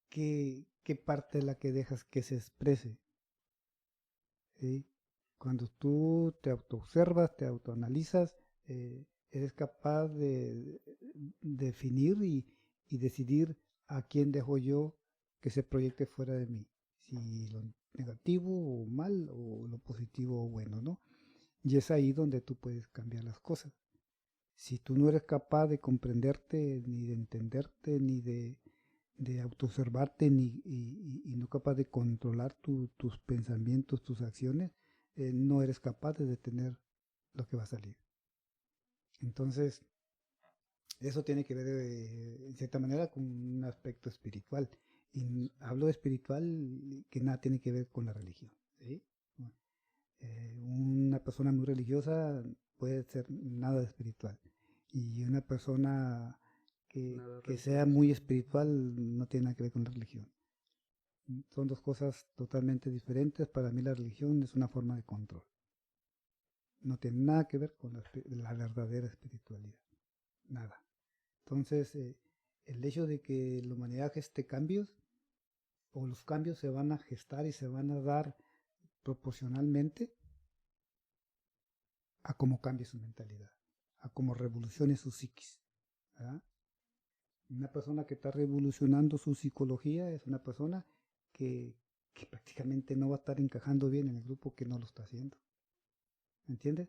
qué parte es la que dejas que se exprese. ¿Sí? Cuando tú te autoobservas, te autoanalizas, eres capaz de definir y decidir a quién dejo yo que se proyecte fuera de mí. Si lo negativo o mal o lo positivo o bueno, ¿no? Y es ahí donde tú puedes cambiar las cosas. Si tú no eres capaz de comprenderte, ni de entenderte, ni de autoobservarte, y no capaz de controlar tus pensamientos, tus acciones, no eres capaz de detener lo que va a salir. Entonces, eso tiene que ver, en cierta manera, con un aspecto espiritual. Y hablo de espiritual que nada tiene que ver con la religión. ¿Sí? Una persona muy religiosa puede ser nada de espiritual. Y una persona Nada que sea religioso. muy espiritual no tiene nada que ver con la religión. Son dos cosas totalmente diferentes. Para mí la religión es una forma de control. No tiene nada que ver con la verdadera espiritualidad. Nada. Entonces, el hecho de que la humanidad geste cambios, o los cambios se van a gestar y se van a dar proporcionalmente a cómo cambie su mentalidad, a cómo revolucione su psiquis. ¿Verdad? Una persona que está revolucionando su psicología es una persona que prácticamente no va a estar encajando bien en el grupo que no lo está haciendo. ¿Me entiendes?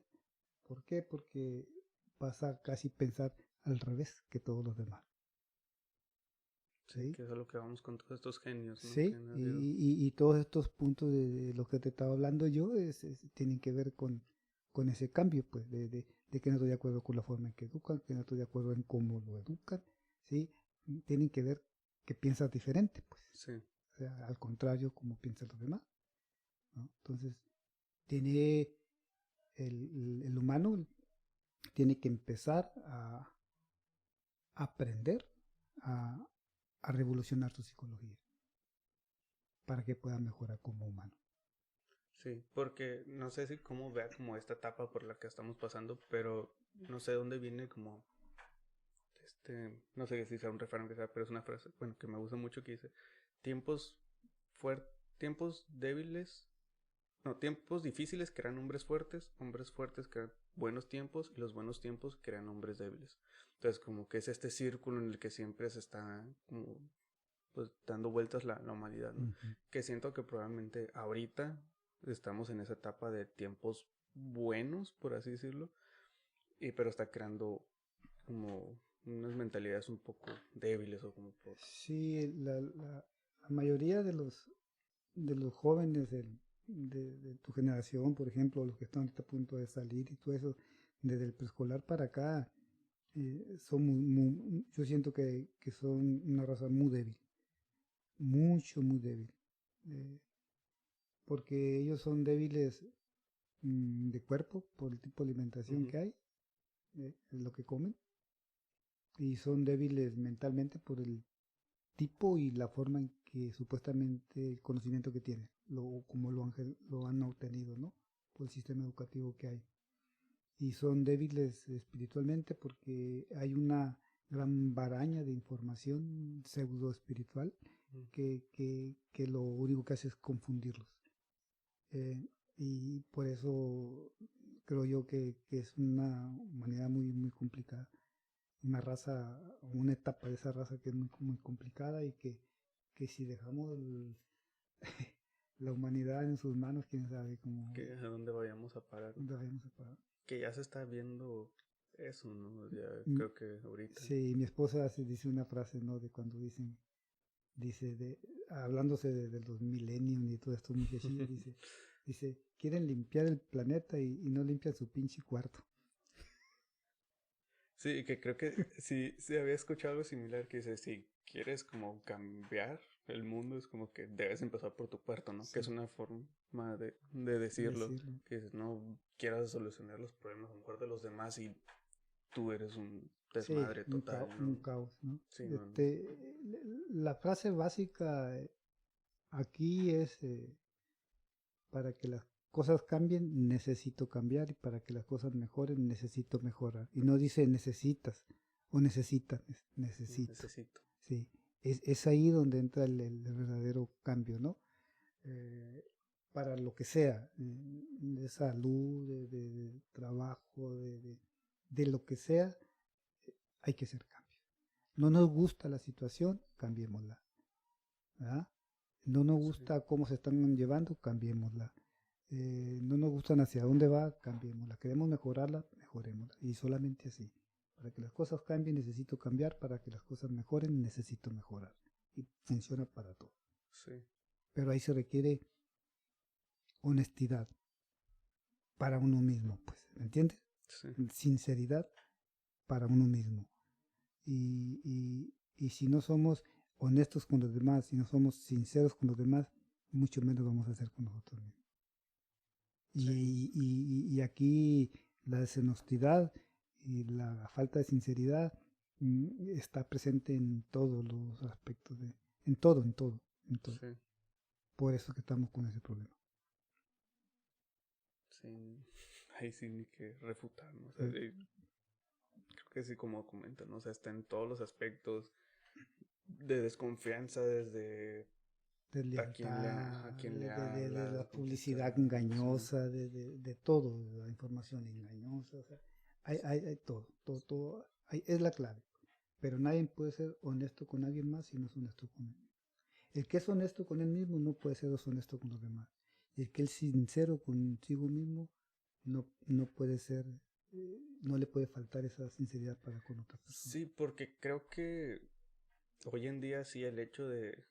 ¿Por qué? Porque pasa a casi pensar al revés que todos los demás. Sí, ¿Sí? que es a lo que vamos con todos estos genios, ¿no? Que Sí, han habido. y todos estos puntos de los que te estaba hablando yo tienen que ver con ese cambio, pues, de que no estoy de acuerdo con la forma en que educan, que no estoy de acuerdo en cómo lo educan, ¿sí? Tienen que ver que piensas diferente, pues. Sí. O sea, al contrario, como piensan los demás, ¿no? Entonces, tiene el humano tiene que empezar a aprender a, a revolucionar su psicología para que pueda mejorar como humano. Sí, porque no sé si cómo vea como esta etapa por la que estamos pasando, pero no sé dónde viene como no sé si sea un refrán que sea, pero es una frase, bueno, que me gusta mucho que dice, tiempos tiempos débiles, no, tiempos difíciles crean hombres fuertes crean buenos tiempos y los buenos tiempos crean hombres débiles. Entonces, como que es este círculo en el que siempre se está como pues dando vueltas la humanidad, ¿no? Uh-huh. Que siento que probablemente ahorita estamos en esa etapa de tiempos buenos, por así decirlo, pero está creando como unas mentalidades un poco débiles o como por... Sí, la mayoría de los jóvenes de tu generación, por ejemplo, los que están a punto de salir y todo eso, desde el preescolar para acá, son yo siento que son una raza muy débil, muy débil, eh, porque ellos son débiles de cuerpo por el tipo de alimentación Uh-huh. que hay, lo que comen, y son débiles mentalmente por el tipo y la forma en que supuestamente el conocimiento que tienen, como lo han obtenido, ¿no? Por el sistema educativo que hay. Y son débiles espiritualmente porque hay una gran baraña de información pseudo espiritual Uh-huh. que lo único que hace es confundirlos. Y por eso creo yo que es una humanidad muy complicada, una raza, una etapa de esa raza que es muy complicada y que si dejamos la humanidad en sus manos, quién sabe Que a dónde vayamos a parar. dónde vayamos a parar. Que ya se está viendo eso, ¿no? Ya Mm, creo que ahorita. Sí, mi esposa dice una frase, ¿no? De cuando hablándose de los millennials y todos estos muchachillos, quieren limpiar el planeta y no limpian su pinche cuarto. Sí, que creo que sí había escuchado algo similar que dice, si quieres como cambiar el mundo, es como que debes empezar por tu cuarto, ¿no? Que Sí, es una forma de decirlo, decirlo. que dices, no quieras solucionar los problemas a lo mejor de los demás y tú eres un Sí, desmadre total, un ¿no? caos, ¿no? Sí, no, no. La frase básica aquí es, para que las cosas cambien, necesito cambiar, y para que las cosas mejoren, necesito mejorar. Y no dice necesitas o necesitan, necesito. Necesito. Sí, es ahí donde entra el verdadero cambio, ¿no? Eh, para lo que sea, de salud, de trabajo, de lo que sea, hay que hacer cambios. No nos gusta la situación, cambiémosla. ¿Verdad? No nos Sí, gusta cómo se están llevando, cambiémosla. No nos gustan hacia dónde va, cambiémosla. Queremos mejorarla, mejorémosla. Y solamente así. Para que las cosas cambien necesito cambiar, para que las cosas mejoren necesito mejorar. Y funciona para todo. sí, Pero ahí se requiere honestidad para uno mismo, pues, ¿me entiendes? sí. Sinceridad para uno mismo. Y si no somos honestos con los demás, si no somos sinceros con los demás, mucho menos vamos a hacer con nosotros mismos. Sí. Y aquí la deshonestidad y la falta de sinceridad está presente en todos los aspectos, en todo, en todo, en todo. Sí, Por eso que estamos con ese problema. sí, ahí sí ni que refutar, ¿no? O sea, Eh, creo que sí, como comentas, ¿no? O sea, está en todos los aspectos de desconfianza, desde Deslealtad, a quién le de hablas, la de con quién estás publicidad hablando, sí. engañosa, de todo, de la información engañosa. O sea, hay todo, todo, todo. Es la clave. Pero nadie puede ser honesto con alguien más si no es honesto con él. El que es honesto con él mismo no puede ser honesto con los demás. Y el que es sincero consigo mismo no puede ser, no le puede faltar esa sinceridad para con otra persona. Sí, porque creo que hoy en día sí el hecho de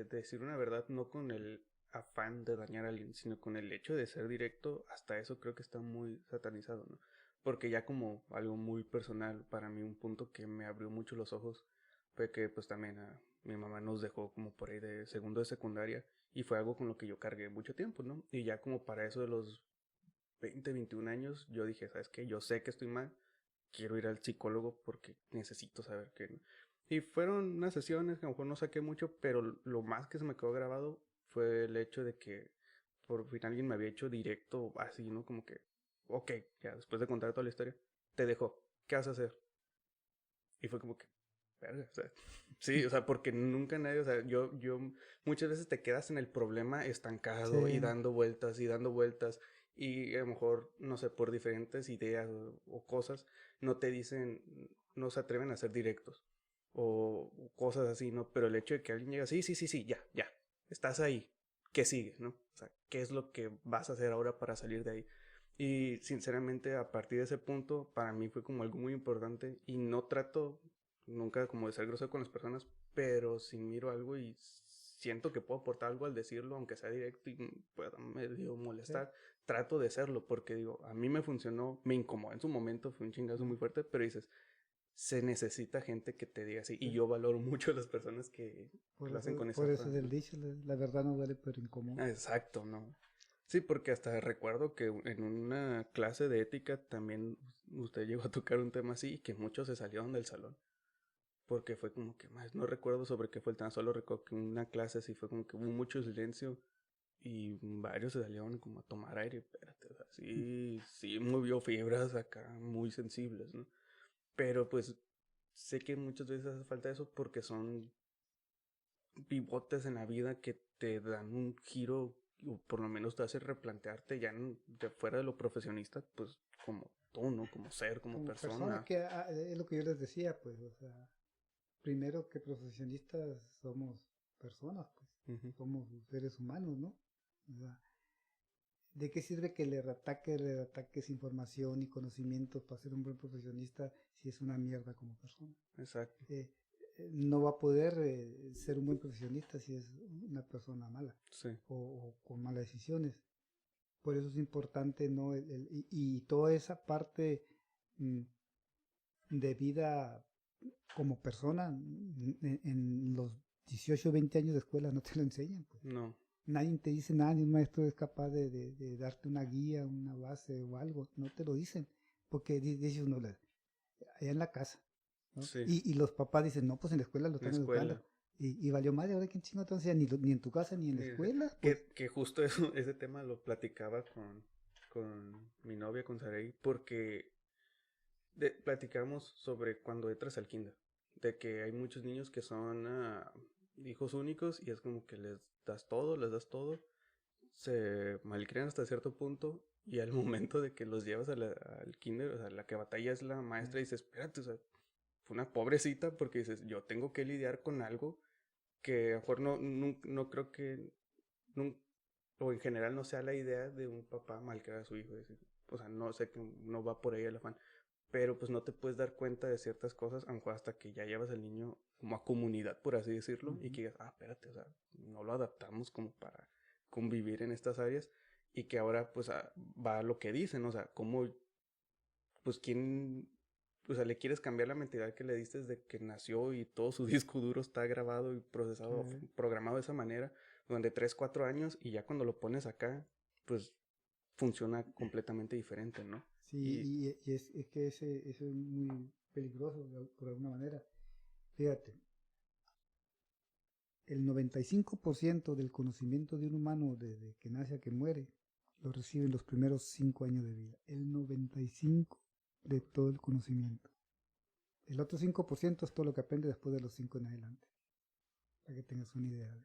decir una verdad no con el afán de dañar a alguien, sino con el hecho de ser directo, hasta eso creo que está muy satanizado, ¿no? Porque ya como algo muy personal, para mí un punto que me abrió mucho los ojos fue que pues también mi mamá nos dejó como por ahí de segundo de secundaria y fue algo con lo que yo cargué mucho tiempo, ¿no? Y ya como para eso de los 20, 21 años, yo dije, ¿sabes qué? Yo sé que estoy mal, quiero ir al psicólogo porque necesito saber qué, ¿no? Y fueron unas sesiones que a lo mejor no saqué mucho, pero lo más que se me quedó grabado fue el hecho de que por fin alguien me había hecho directo así, ¿no? Como que, ok, ya después de contar toda la historia, te dejo, ¿qué vas a hacer? Y fue como que, verga, o sea, sí, o sea, porque nunca nadie, o sea, yo muchas veces te quedas en el problema estancado y Sí, dando vueltas, y a lo mejor, no sé, por diferentes ideas o cosas, no te dicen, no se atreven a ser directos, o cosas así, ¿no? Pero el hecho de que alguien llega, sí, sí, sí, sí, ya, estás ahí, ¿qué sigue, no? O sea, ¿qué es lo que vas a hacer ahora para salir de ahí? Y sinceramente a partir de ese punto para mí fue como algo muy importante y no trato nunca como de ser grosero con las personas, pero si miro algo y siento que puedo aportar algo al decirlo, aunque sea directo y pueda medio sí. molestar, trato de hacerlo porque digo, a mí me funcionó, me incomodó en su momento, fue un chingazo muy fuerte, pero dices, se necesita gente que te diga así y Sí. yo valoro mucho a las personas que lo hacen con esa Por eso es frase, el ¿no? dicho, la verdad no duele pero incomoda. Exacto, ¿no? Sí, porque hasta recuerdo que en una clase de ética también usted llegó a tocar un tema así y que muchos se salieron del salón. Porque fue como que más, no recuerdo sobre qué fue el tema, solo recuerdo que en una clase así fue como que hubo mucho silencio y varios se salieron como a tomar aire, espérate, o sea, sí, sí movió fibras acá muy sensibles, ¿no? Pero pues sé que muchas veces hace falta eso porque son pivotes en la vida que te dan un giro o por lo menos te hace replantearte ya de fuera de lo profesionista, pues como tú, ¿no? Como ser, como Como persona, persona. que es lo que yo les decía, pues, o sea, primero que profesionistas somos personas, pues, Ujú. somos seres humanos, ¿no? O sea, ¿de qué sirve que le ataques información y conocimientos para ser un buen profesionista si es una mierda como persona? Exacto. Eh, no va a poder ser un buen profesionista si es una persona mala Sí. o con malas decisiones. Por eso es importante, ¿no? Y toda esa parte mm, de vida como persona en los 18 o 20 años de escuela no te lo enseñan, pues. No. Nadie te dice nada, ni un maestro es capaz de darte una guía, una base o algo, no te lo dicen, porque dice uno, allá en la casa, ¿no? Sí. Y los papás dicen, no, pues en la escuela lo En la están educando. escuela. Y valió madre, ahora quién chingo te enseña, ni en tu casa ni en la Mira, escuela, pues. que justo eso, ese tema lo platicaba con mi novia, con Saray, porque platicamos sobre cuando entras al kinder, de que hay muchos niños que son hijos únicos y es como que les das todo, se malcrian hasta cierto punto y al momento de que los llevas al kinder, o sea, la que batalla es la maestra y dices, espérate, o sea, fue una pobrecita porque dices, yo tengo que lidiar con algo que a lo mejor no creo que, nun- o en general no sea la idea de un papá malcriar a su hijo, decir, o sea, no sé que no va por ahí el afán, pero pues no te puedes dar cuenta de ciertas cosas, a lo mejor hasta que ya llevas al niño como a comunidad, por así decirlo, y que digas, espérate, o sea, no lo adaptamos como para convivir en estas áreas, y que ahora pues va a lo que dicen, o sea, cómo, pues quién, o sea, le quieres cambiar la mentalidad que le diste desde que nació y todo su disco duro está grabado y procesado, programado de esa manera, durante 3 4 años, y ya cuando lo pones acá, pues funciona completamente diferente, ¿no? Sí, Y es que eso es muy peligroso por alguna manera. Fíjate, el 95% del conocimiento de un humano desde que nace a que muere lo recibe en los primeros 5 años de vida. El 95% de todo el conocimiento. El otro 5% es todo lo que aprende después de los 5 en adelante. Para que tengas una idea.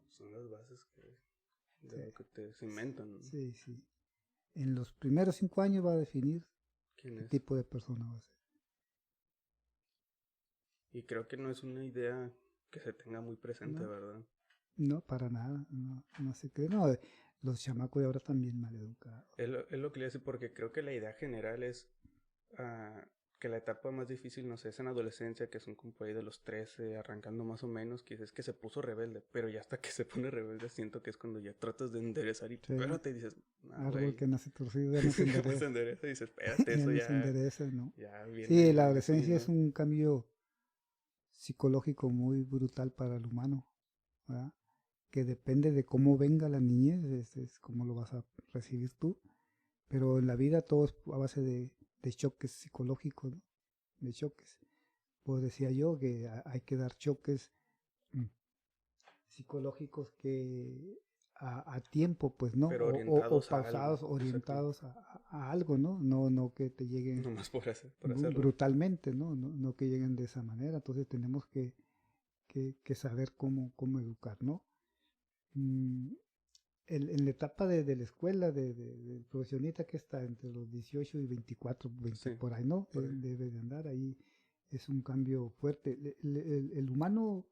son las bases de Sí, lo que te cimentan, ¿no? sí, sí. En los primeros 5 años va a definir ¿Quién qué es? tipo de persona va a ser. Y creo que no es una idea que se tenga muy presente, No, ¿verdad? no, para nada. No, no se cree. No, los chamacos de ahora también mal educados. Es lo que le decía, porque creo que la idea general es ah, que la etapa más difícil, no sé, es en adolescencia, que son como por ahí de los 13 arrancando más o menos, que es que se puso rebelde, pero ya hasta que se pone rebelde siento que es cuando ya tratas de enderezar y Sí. espérate, y dices, Árbol güey, que nace torcido ya no se se endereza. endereza y dices, espérate, Ya eso no se ya, endereza, ¿no? ya Sí, la viene así, adolescencia es ¿no? un cambio psicológico muy brutal para el humano, ¿verdad? Que depende de cómo venga la niñez, es cómo lo vas a recibir tú. Pero en la vida todo es a base de choques psicológicos, ¿no? De choques. Pues decía yo que hay que dar choques psicológicos que a tiempo, pues, ¿no? Pero O orientados a algo. pausados, Exacto. orientados a algo, ¿no? No que te lleguen Nomás por hacerlo. brutalmente, ¿no? No que lleguen de esa manera. Entonces tenemos que saber cómo educar, ¿no? Mm, en la etapa de la escuela, del profesionista que está entre los 18 y 24, 20 Sí, por ahí, ¿no? por ahí. Debe de andar ahí. Es un cambio fuerte. El humano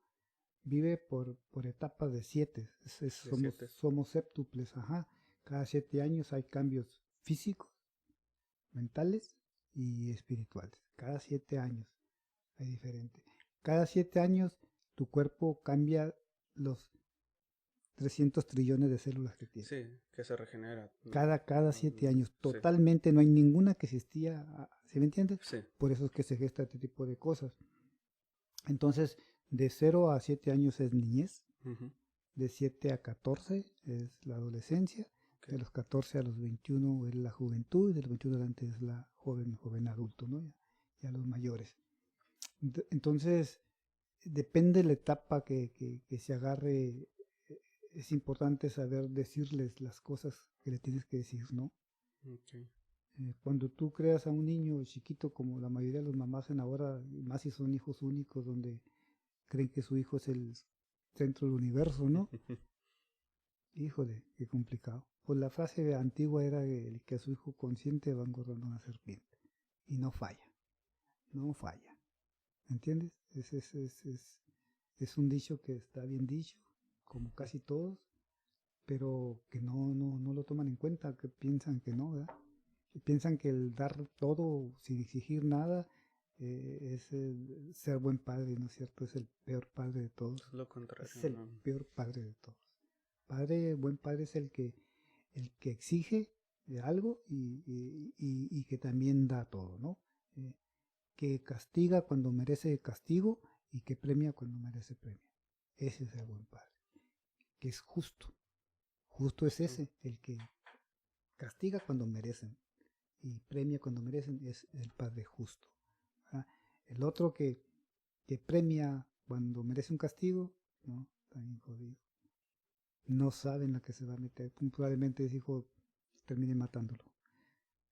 vive por etapas de 7. De 7. Somos séptuples, ajá. Cada 7 años hay cambios físicos, mentales y espirituales. Cada 7 años hay diferente. Cada 7 años tu cuerpo cambia los 300 trillones de células que tiene. Sí, que se regenera. Cada 7 años. Sí, Totalmente, no hay ninguna que existía. ¿Sí me entiendes? sí. Por eso es que se gesta este tipo de cosas. Entonces, de 0 a 7 años es niñez. Ujú. De 7 a 14 es la adolescencia. Ok. De los 14 a los 21 es la juventud. Y de los 21 adelante es la joven adulto, ¿no? Ya los mayores. Entonces, depende de la etapa que se agarre. Es importante saber decirles las cosas que le tienes que decir, ¿no? Okay. Cuando tú creas a un niño chiquito, como la mayoría de las mamás hacen ahora, más si son hijos únicos, donde creen que su hijo es el centro del universo, ¿no? Híjole, qué complicado. Pues la frase antigua era que a su hijo consciente va engordando una serpiente. Y no falla, no falla. ¿Entiendes? Es un dicho que está bien dicho, como casi todos, pero que no lo toman en cuenta, que piensan que no, ¿verdad? Que piensan que el dar todo sin exigir nada es el ser buen padre, ¿no es cierto? Es el peor padre de todos. Es lo contrario, Es el ¿no? peor padre de todos. Buen padre es el que exige algo y que también da todo, ¿no? Que castiga cuando merece castigo y que premia cuando merece premio. Ese es el buen padre, que es justo. Justo es ese, el que castiga cuando merecen y premia cuando merecen, es el padre justo. ¿Verdad? El otro que premia cuando merece un castigo, no, también jodido. No saben la que se va a meter. Probablemente ese hijo termine matándolo.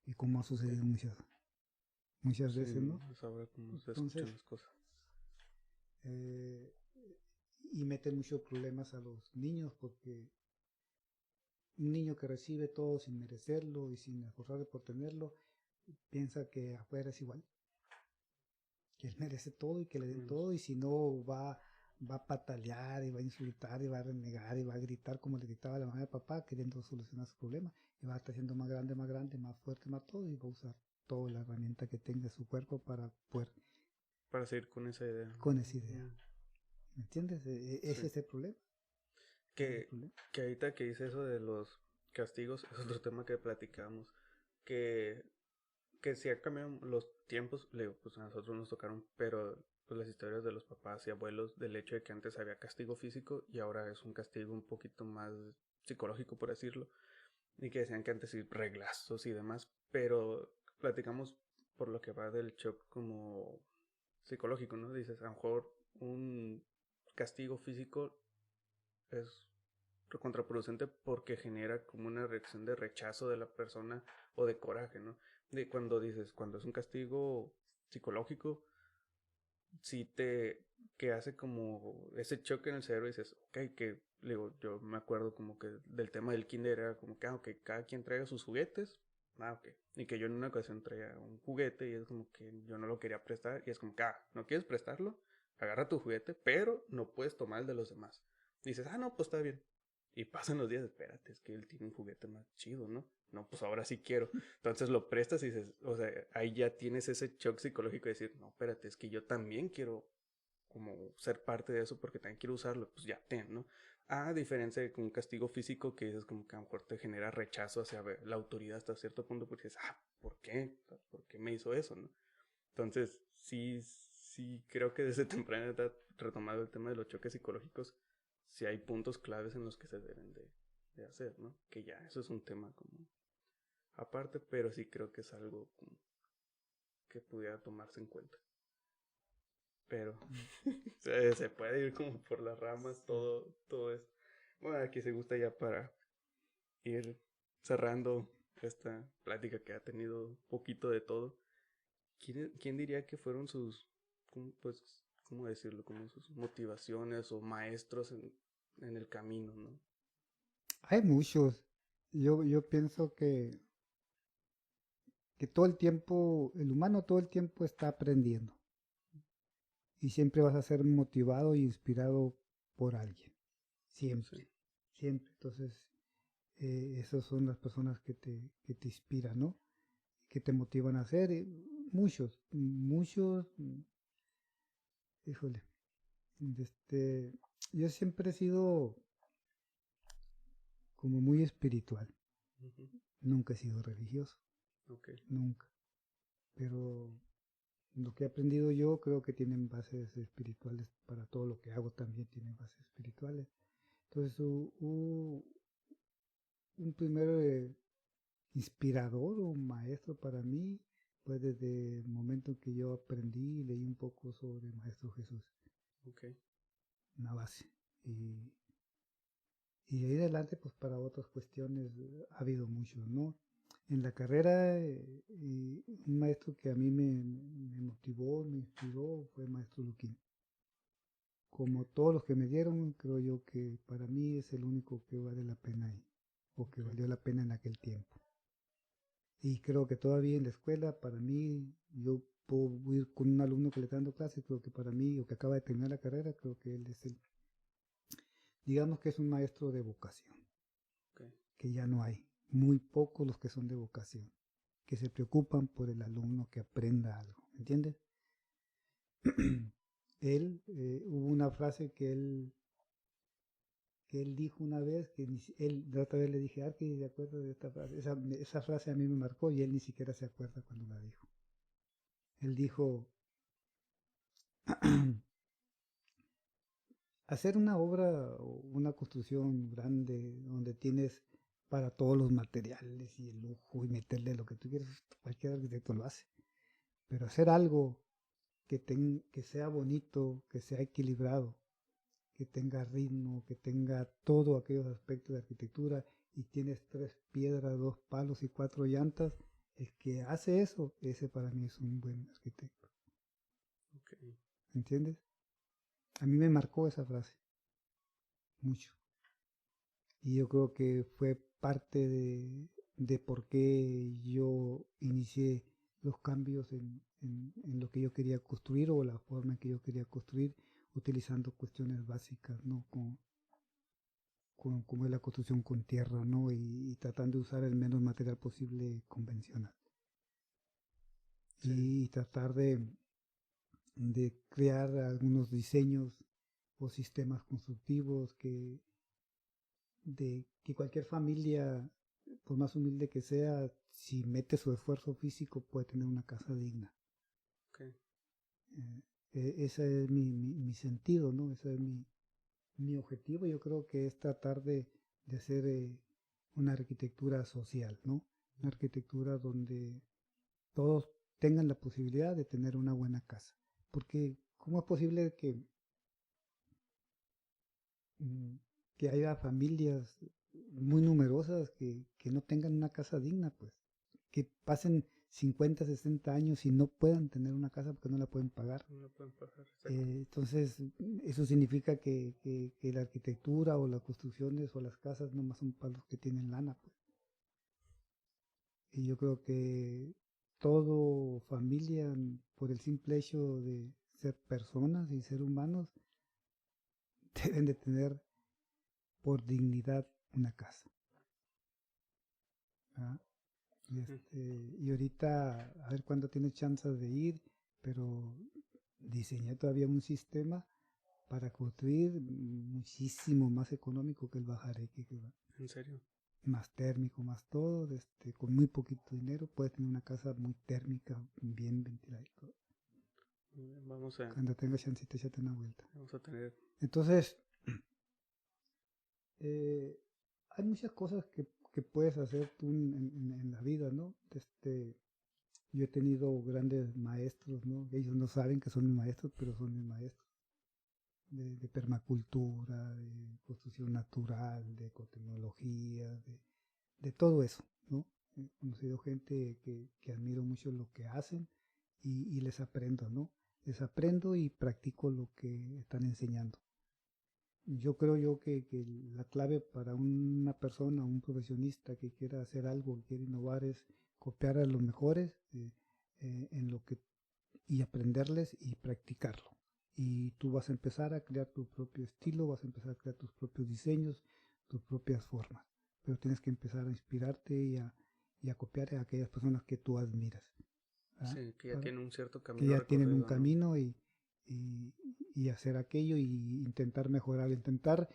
Y como ha Okay. sucedido muchas veces, Sí, ¿no? es ahora como se Entonces, escuchan las cosas. eh, y mete muchos problemas a los niños porque un niño que recibe todo sin merecerlo y sin esforzarse por tenerlo, piensa que afuera es igual, que él merece todo y que le den todo, y si no va a patalear y va a insultar y va a renegar y va a gritar como le gritaba a la mamá y papá, queriendo solucionar su problema, y va a estar siendo más grande, más fuerte, más todo, y va a usar toda la herramienta que tenga su cuerpo para poder Para seguir con esa idea. con esa idea. ¿Me entiendes? Ese Sí. es el problema. Que ahorita que dice eso de los castigos, es otro tema que platicamos. Que, que sí ha cambiado los tiempos, le digo, pues a nosotros nos tocaron, pero pues las historias de los papás y abuelos del hecho de que antes había castigo físico y ahora es un castigo un poquito más psicológico, por decirlo. Y que decían que antes sí reglazos y demás, pero platicamos por lo que va del shock como psicológico, ¿no? Dices, a lo mejor un castigo físico es contraproducente porque genera como una reacción de rechazo de la persona o de coraje, ¿no? De cuando dices, cuando es un castigo psicológico, sí que hace como ese choque en el cerebro y dices, ok, que, digo, yo me acuerdo como que del tema del kinder era como que, ok, cada quien traiga sus juguetes, ok, y que yo en una ocasión traía un juguete y es como que yo no lo quería prestar y es como que, no quieres prestarlo, agarra tu juguete, pero no puedes tomar el de los demás. Y dices, no, pues está bien. Y pasan los días, espérate, es que él tiene un juguete más chido, ¿no? No, pues ahora sí quiero. Entonces lo prestas y dices, o sea, ahí ya tienes ese shock psicológico de decir, no, espérate, es que yo también quiero como ser parte de eso porque también quiero usarlo, pues ya ten, ¿no? A diferencia de un castigo físico que es como que a lo mejor te genera rechazo hacia la autoridad hasta cierto punto porque dices, ¿por qué? ¿Por qué me hizo eso, no? Entonces, sí, sí creo que desde temprana edad, retomado el tema de los choques psicológicos, sí hay puntos claves en los que se deben de hacer, ¿no? Que ya, eso es un tema como aparte, pero sí creo que es algo como que pudiera tomarse en cuenta. Pero se puede ir como por las ramas todo eso. Bueno, aquí se gusta ya para ir cerrando esta plática que ha tenido poquito de todo. ¿Quién diría que fueron sus, pues, cómo decirlo, como sus motivaciones o maestros en el camino, ¿no? Hay muchos. Yo pienso que todo el tiempo, el humano todo el tiempo está aprendiendo. Y siempre vas a ser motivado e inspirado por alguien. Siempre, Sí. siempre. Entonces, esas son las personas que te inspiran, ¿no? Que te motivan a hacer. Muchos, híjole. Este, yo siempre he sido como muy espiritual. Ujú. Nunca he sido religioso, Ok. nunca. Pero lo que he aprendido yo creo que tienen bases espirituales. Para todo lo que hago también tienen bases espirituales. Entonces, un primer inspirador o maestro para mí fue desde el momento en que yo aprendí y leí un poco sobre el Maestro Jesús, Ok. una base. Y de ahí adelante, pues para otras cuestiones ha habido muchos, ¿no? En la carrera, un maestro que a mí me motivó, me inspiró, fue el maestro Luquín. Como todos los que me dieron, creo yo que para mí es el único que vale la pena ahí, o que Ok. valió la pena en aquel tiempo. Y creo que todavía en la escuela, para mí, yo puedo ir con un alumno que le está dando clases, creo que para mí, o que acaba de terminar la carrera, creo que él es digamos que es un maestro de vocación, Ok. que ya no hay. Muy pocos los que son de vocación, que se preocupan por el alumno que aprenda algo, ¿entiendes? Hubo una frase que él dijo una vez, de otra vez le dije, Arqui, ¿de acuerdo de esta frase? Esa frase a mí me marcó y él ni siquiera se acuerda cuando la dijo. Él dijo, hacer una obra o una construcción grande donde tienes para todos los materiales y el lujo y meterle lo que tú quieras, cualquier arquitecto lo hace. Pero hacer algo que sea bonito, que sea equilibrado, que tenga ritmo, que tenga todos aquellos aspectos de arquitectura y tienes 3 piedras, 2 palos y 4 llantas, el que hace eso, ese para mí es un buen arquitecto. Ok. ¿Entiendes? A mí me marcó esa frase mucho. Y yo creo que fue parte de por qué yo inicié los cambios en lo que yo quería construir o la forma en que yo quería construir, utilizando cuestiones básicas, ¿no? Como es la construcción con tierra, ¿no? Y tratando de usar el menos material posible convencional. Sí. Y tratar de crear algunos diseños o sistemas constructivos de que cualquier familia, por más humilde que sea, si mete su esfuerzo físico, puede tener una casa digna. Ok. Ese es mi sentido, ¿no? Ese es mi objetivo. Yo creo que es tratar de hacer una arquitectura social, ¿no? Una arquitectura donde todos tengan la posibilidad de tener una buena casa. Porque, ¿cómo es posible mm, que haya familias muy numerosas que no tengan una casa digna, pues? Que pasen 50, 60 años y no puedan tener una casa porque no la pueden pagar. No pueden pasar, exacto. Entonces, eso significa que la arquitectura o las construcciones o las casas nomás son para los que tienen lana, pues. Y yo creo que todo familia, por el simple hecho de ser personas y ser humanos, deben de tener por dignidad una casa. ¿Ah? Ujú. Y ahorita, a ver cuándo tienes chance de ir, pero diseñé todavía un sistema para construir muchísimo más económico que el Bajareque, ¿En serio? más térmico, más todo, con muy poquito dinero puedes tener una casa muy térmica, bien ventilada y todo. Vamos a, Cuando tengas chancita, échate una vuelta. vamos a tener... Entonces, hay muchas cosas que puedes hacer tú en la vida, ¿no? Yo he tenido grandes maestros, ¿no? Ellos no saben que son mis maestros, pero son mis maestros. De permacultura, de construcción natural, de ecotecnología, de todo eso, ¿no? He conocido gente que admiro mucho lo que hacen y les aprendo, ¿no? Les aprendo y practico lo que están enseñando. Yo creo que la clave para una persona, un profesionista que quiera hacer algo, que quiera innovar, es copiar a los mejores en lo que y aprenderles y practicarlo. Y tú vas a empezar a crear tu propio estilo, vas a empezar a crear tus propios diseños, tus propias formas. Pero tienes que empezar a inspirarte y a copiar a aquellas personas que tú admiras. ¿Verdad? Sí, que ya tienen un cierto Que camino ya tienen un recorrido, ¿no? camino y hacer aquello y intentar mejorar, intentar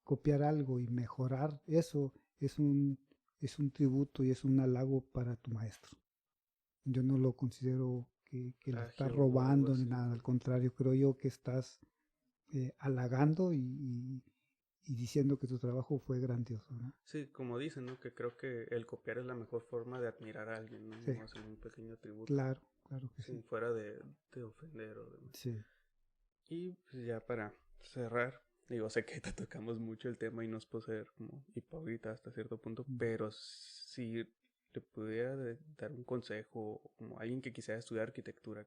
copiar algo y mejorar eso es un tributo y es un halago para tu maestro. Yo no lo considero que le estás Plagio o algo robando ni así, nada, ¿no? al contrario, creo yo que estás halagando y diciendo que tu trabajo fue grandioso, ¿no? Sí, como dicen, ¿no? Que creo que el copiar es la mejor forma de admirar a alguien, ¿no? Sí, O hacer un pequeño tributo, claro, claro que sí. sin fuera de ofender o demás. Sí, Y pues ya para cerrar, digo, sé que te tocamos mucho el tema y nos puede ser como hipócrita hasta cierto punto, pero si le pudiera dar un consejo como alguien que quisiera estudiar arquitectura,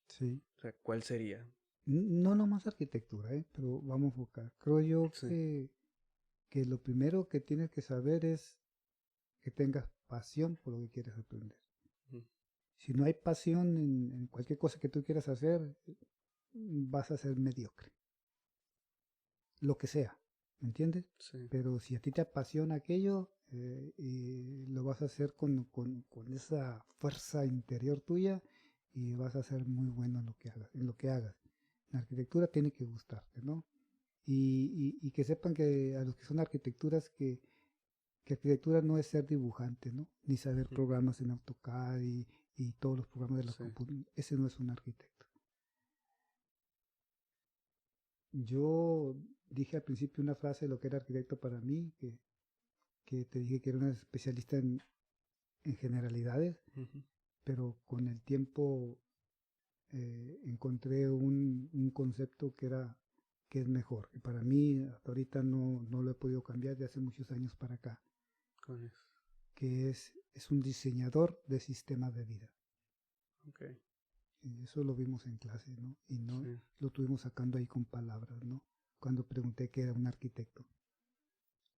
sí. o sea, ¿cuál sería? No nomás arquitectura, pero vamos a enfocar. Creo yo Sí. que lo primero que tienes que saber es que tengas pasión por lo que quieres aprender. Ujú. Si no hay pasión en cualquier cosa que tú quieras hacer, vas a ser mediocre. Lo que sea, ¿me entiendes? Sí. Pero si a ti te apasiona aquello, y lo vas a hacer con esa fuerza interior tuya y vas a ser muy bueno en lo que hagas. En lo que hagas. La arquitectura tiene que gustarte, ¿no? Y que sepan que a los que son arquitecturas que arquitectura no es ser dibujante, ¿no? Ni saber Ujú. programas en AutoCAD y todos los programas de la Sí. computadora. Ese no es un arquitecto. Yo dije al principio una frase de lo que era arquitecto para mí, que te dije que era una especialista en generalidades, Ujú. pero con el tiempo encontré un concepto que es mejor. Y para mí, hasta ahorita no lo he podido cambiar de hace muchos años para acá, Con eso. que es un diseñador de sistemas de vida. Ok. Y eso lo vimos en clase, ¿no? Y no Sí. lo tuvimos sacando ahí con palabras, ¿no? Cuando pregunté qué era un arquitecto.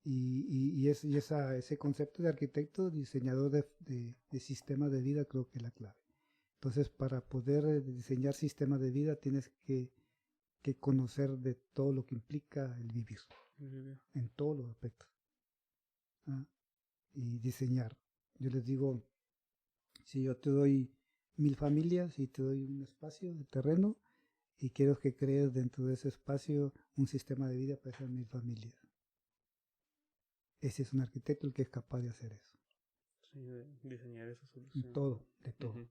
Ese concepto de arquitecto, diseñador de sistemas de vida, creo que es la clave. Entonces, para poder diseñar sistemas de vida, tienes que conocer de todo lo que implica el vivir, en todos los aspectos. ¿Ah? Y diseñar. Yo les digo, si yo te doy 1000 familias y te doy un espacio de terreno y quiero que crees dentro de ese espacio un sistema de vida para esas 1000 familias. Ese es un arquitecto el que es capaz de hacer eso. Sí, de diseñar esa En solución. todo, de todo. Ujú.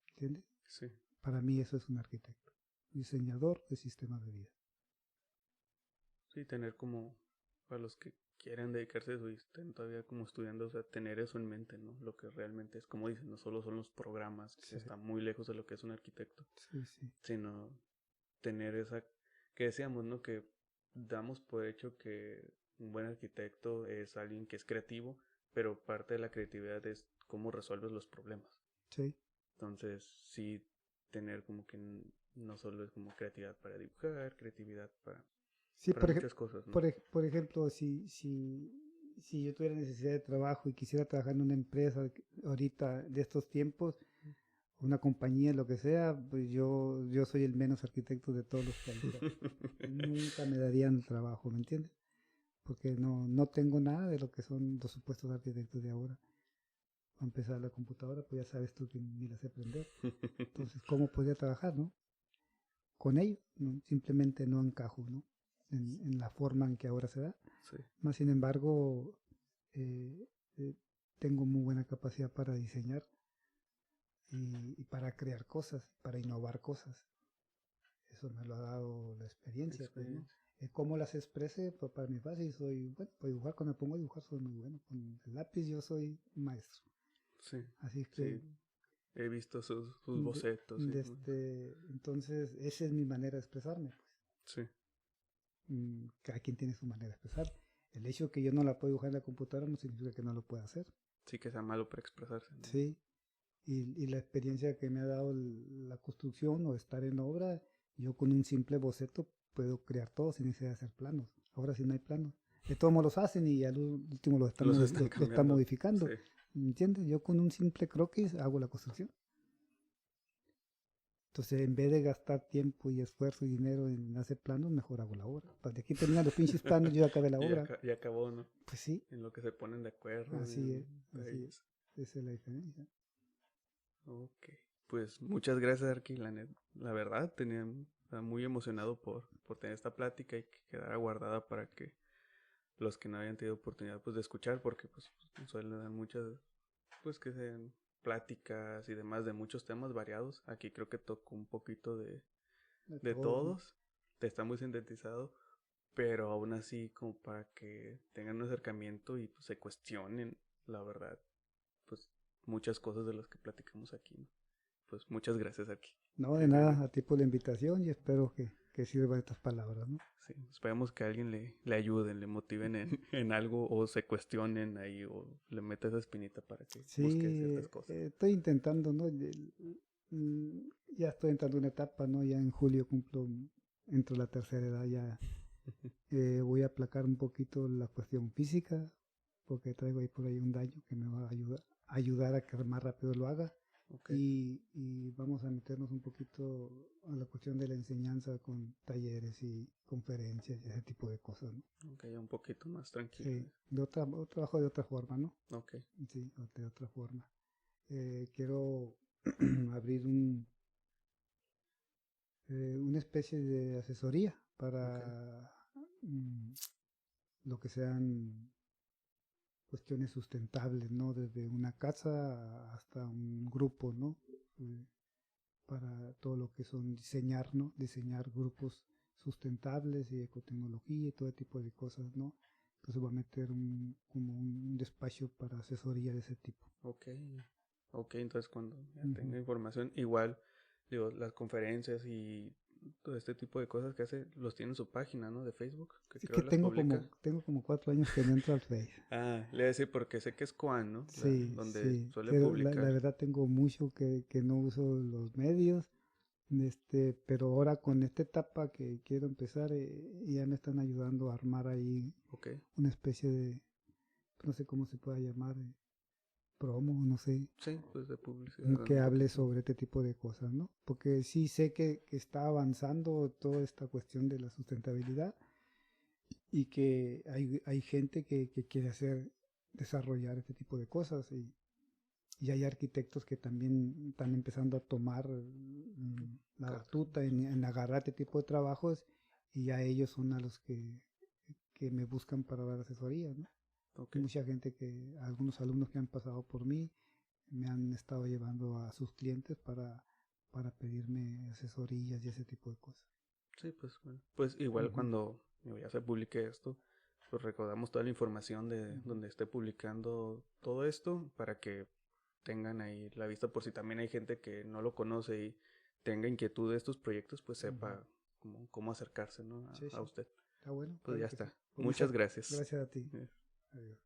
¿Entiendes? Sí. Para mí eso es un arquitecto. Diseñador de sistemas de vida. Sí, tener como, para los que quieren dedicarse a eso y estén todavía como estudiando, o sea, tener eso en mente, ¿no? Lo que realmente es, como dicen, no solo son los programas, que Sí, está muy lejos de lo que es un arquitecto, sí, sí. sino tener esa, que decíamos, ¿no? Que damos por hecho que un buen arquitecto es alguien que es creativo, pero parte de la creatividad es cómo resuelves los problemas. Sí, Entonces, sí, tener como que no solo es como creatividad para dibujar, creatividad sí para muchas cosas, ¿no? por ejemplo, si yo tuviera necesidad de trabajo y quisiera trabajar en una empresa ahorita de estos tiempos, una compañía, lo que sea, pues yo soy el menos arquitecto de todos los que hay. O sea, nunca me darían el trabajo, ¿me entiendes? Porque no tengo nada de lo que son los supuestos arquitectos de ahora. A empezar la computadora, pues ya sabes tú que ni la sé aprender. Entonces, ¿cómo podría trabajar, no? Con ello, ¿no? Simplemente no encajo, ¿no? En la forma en que ahora se da. Sí. Más sin embargo, eh, eh, tengo muy buena capacidad para diseñar y para crear cosas, para innovar cosas. eso me lo ha dado la experiencia, pues, ¿no? Experiencia. ¿Cómo las expresé? Pues para mi fácil soy, bueno, para dibujar, cuando me pongo a dibujar soy muy bueno. Con el lápiz yo soy maestro. Sí, Así es sí. que He visto sus bocetos. Sí. entonces esa es mi manera de expresarme, pues. Sí, Cada quien tiene su manera de expresar. El hecho de que yo no la puedo dibujar en la computadora no significa que no lo pueda hacer. sí que sea malo para expresarse, ¿no? Sí, y la experiencia que me ha dado la construcción o estar en obra, yo con un simple boceto puedo crear todo sin necesidad de hacer planos. Ahora sí no hay planos. De todos modos los hacen y al último lo Los están lo están cambiando. modificando. Sí, ¿Me entiendes? Yo con un simple croquis hago la construcción. Entonces, en vez de gastar tiempo y esfuerzo y dinero en hacer planos, mejor hago la obra. Para de aquí terminan los pinches planos, yo ya acabé la y obra. ya acabó, ¿no? Pues sí, En lo que se ponen de acuerdo. así es, en así es. detalles. Esa es la diferencia. Ok. Pues muchas gracias, Arqui. La verdad, estaba muy emocionado por tener esta plática y que quedara guardada para que los que no habían tenido oportunidad pues de escuchar, porque pues suelen dar muchas, pues que sean pláticas y demás de muchos temas variados. Aquí creo que tocó un poquito de Todo, ¿no? todos. Está muy sintetizado, pero aún así como para que tengan un acercamiento y pues, se cuestionen, la verdad, pues muchas cosas de las que platicamos aquí, ¿no? Pues muchas gracias aquí. No, de nada, Primeramente. a ti por la invitación y espero que sirvan estas palabras, ¿no? Sí, esperemos que alguien le ayuden, le motiven en algo o se cuestionen ahí o le meta esa espinita para que busque Sí, ciertas cosas. estoy intentando, ¿no? Mm, ya estoy entrando en una etapa, ¿no? Ya en julio entro a la tercera edad, ya voy a aplacar un poquito la cuestión física, porque traigo ahí por ahí un daño que me va a ayudar a que más rápido lo haga. Ok, Y vamos a meternos un poquito a la cuestión de la enseñanza con talleres y conferencias y ese tipo de cosas, ¿no? ok, ya un poquito más tranquilo. Sí, trabajo de otra forma, ¿no? Ok, Sí, de otra forma. Quiero abrir una especie de asesoría ok, para mm, lo que sean cuestiones sustentables, ¿no? Desde una casa hasta un grupo, ¿no? Eh, para todo lo que son diseñar, ¿no? Diseñar grupos sustentables y ecotecnología y todo tipo de cosas, ¿no? Entonces voy a meter como un despacho para asesoría de ese tipo. ok. Ok, entonces cuando ya Ujú. tenga información, igual, digo, las conferencias y todo este tipo de cosas que hace, los tiene en su página, ¿no? De Facebook, que Sí creo que las publica. tengo como 4 años que no entro al Face. Le voy a decir porque sé que es Juan, ¿no? Sí, Donde sí, suele pero la publicar. verdad tengo mucho que no uso los medios, pero ahora con esta etapa que quiero empezar, ya me están ayudando a armar ahí Ok, una especie de, no sé cómo se pueda llamar, promo, no sé, sí, pues de publicidad que un hable poquito. sobre este tipo de cosas, ¿no? Porque sí sé que está avanzando toda esta cuestión de la sustentabilidad y que hay gente que quiere desarrollar este tipo de cosas y hay arquitectos que también están empezando a tomar la batuta en agarrar este tipo de trabajos y ya ellos son a los que me buscan para dar asesoría, ¿no? Ok, Mucha gente algunos alumnos que han pasado por mí, me han estado llevando a sus clientes para pedirme asesorías y ese tipo de cosas. sí, pues bueno. Pues igual Ujú, cuando ya se publique esto, pues recordamos toda la información de ujú, donde esté publicando todo esto para que tengan ahí la vista por si también hay gente que no lo conoce y tenga inquietud de estos proyectos, pues ujú. sepa cómo acercarse, ¿no? Sí, a sí, usted. está bueno, Pues claro ya que sí. está. Pues Muchas muchas gracias. gracias a ti. Adiós.